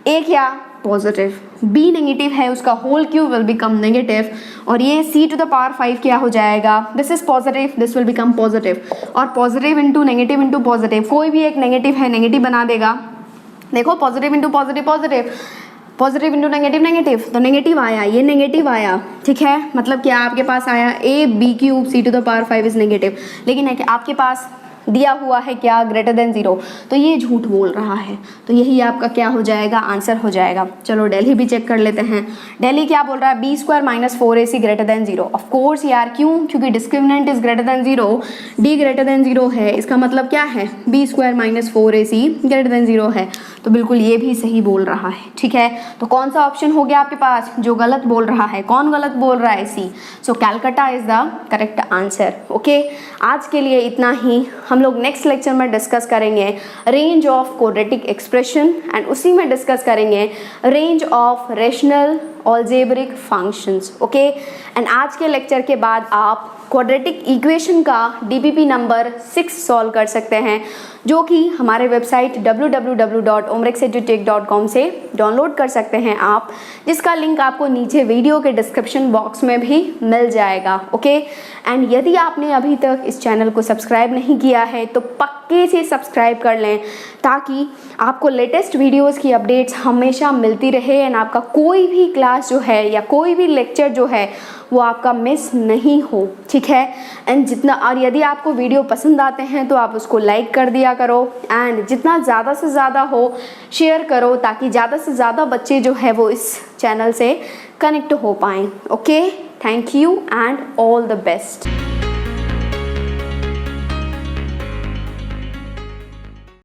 S1: a क्या, पॉजिटिव, b नेगेटिव है, उसका whole cube will become negative, और ये c⁵ क्या हो जाएगा, this is positive, this will become positive, और पॉजिटिव इंटू पॉजिटिव, कोई भी एक नेगेटिव है, नेगेटिव बना देगा। देखो positive into positive, positive into negative, तो नेगेटिव आया, ये नेगेटिव आया, ठीक है। मतलब क्या आपके पास आया ab³ c⁵ इज नेगेटिव, लेकिन आपके पास दिया हुआ है क्या, ग्रेटर देन 0, तो ये झूठ बोल रहा है, तो यही आपका क्या हो जाएगा, आंसर हो जाएगा। चलो दिल्ली भी चेक कर लेते हैं। दिल्ली क्या बोल रहा है, b² -4ac greater than 0। Of course यार, क्यों, क्योंकि discriminant is greater than 0, d greater than 0 है, इसका मतलब क्या है, b² -4ac ग्रेटर देन 0 है, तो बिल्कुल ये भी सही बोल रहा है, ठीक है। तो कौन सा ऑप्शन हो गया आपके पास जो गलत बोल रहा है, कौन गलत बोल रहा है, C. So Calcutta is the correct answer. Okay, आज के लिए इतना ही। हम लोग नेक्स्ट लेक्चर में डिस्कस करेंगे range of quadratic expression, and उसी में डिस्कस करेंगे range of rational algebraic functions. Okay, and आज के लेक्चर के बाद आप क्वाड्रेटिक इक्वेशन का डीपीपी नंबर 6 सॉल्व कर सकते हैं, जो कि हमारे वेबसाइट www.omrexedutech.com से डाउनलोड कर सकते हैं आप, जिसका लिंक आपको नीचे वीडियो के डिस्क्रिप्शन बॉक्स में भी मिल जाएगा। ओके, एंड यदि आपने अभी तक इस चैनल को सब्सक्राइब नहीं किया है तो पक्के से सब्सक्राइब कर लें, ताकि आपको लेटेस्ट वीडियोस की अपडेट्स हमेशा मिलती रहे एंड आपका कोई भी क्लास जो है या कोई भी लेक्चर जो है वो आपका मिस नहीं हो। ठीक है, एंड और यदि आपको वीडियो पसंद आते हैं तो आप उसको लाइक कर दिया करो एंड जितना ज़्यादा से ज़्यादा हो शेयर करो, ताकि ज़्यादा से ज़्यादा बच्चे जो है वो इस चैनल से कनेक्ट हो पाएँ। Okay, thank you and all the best.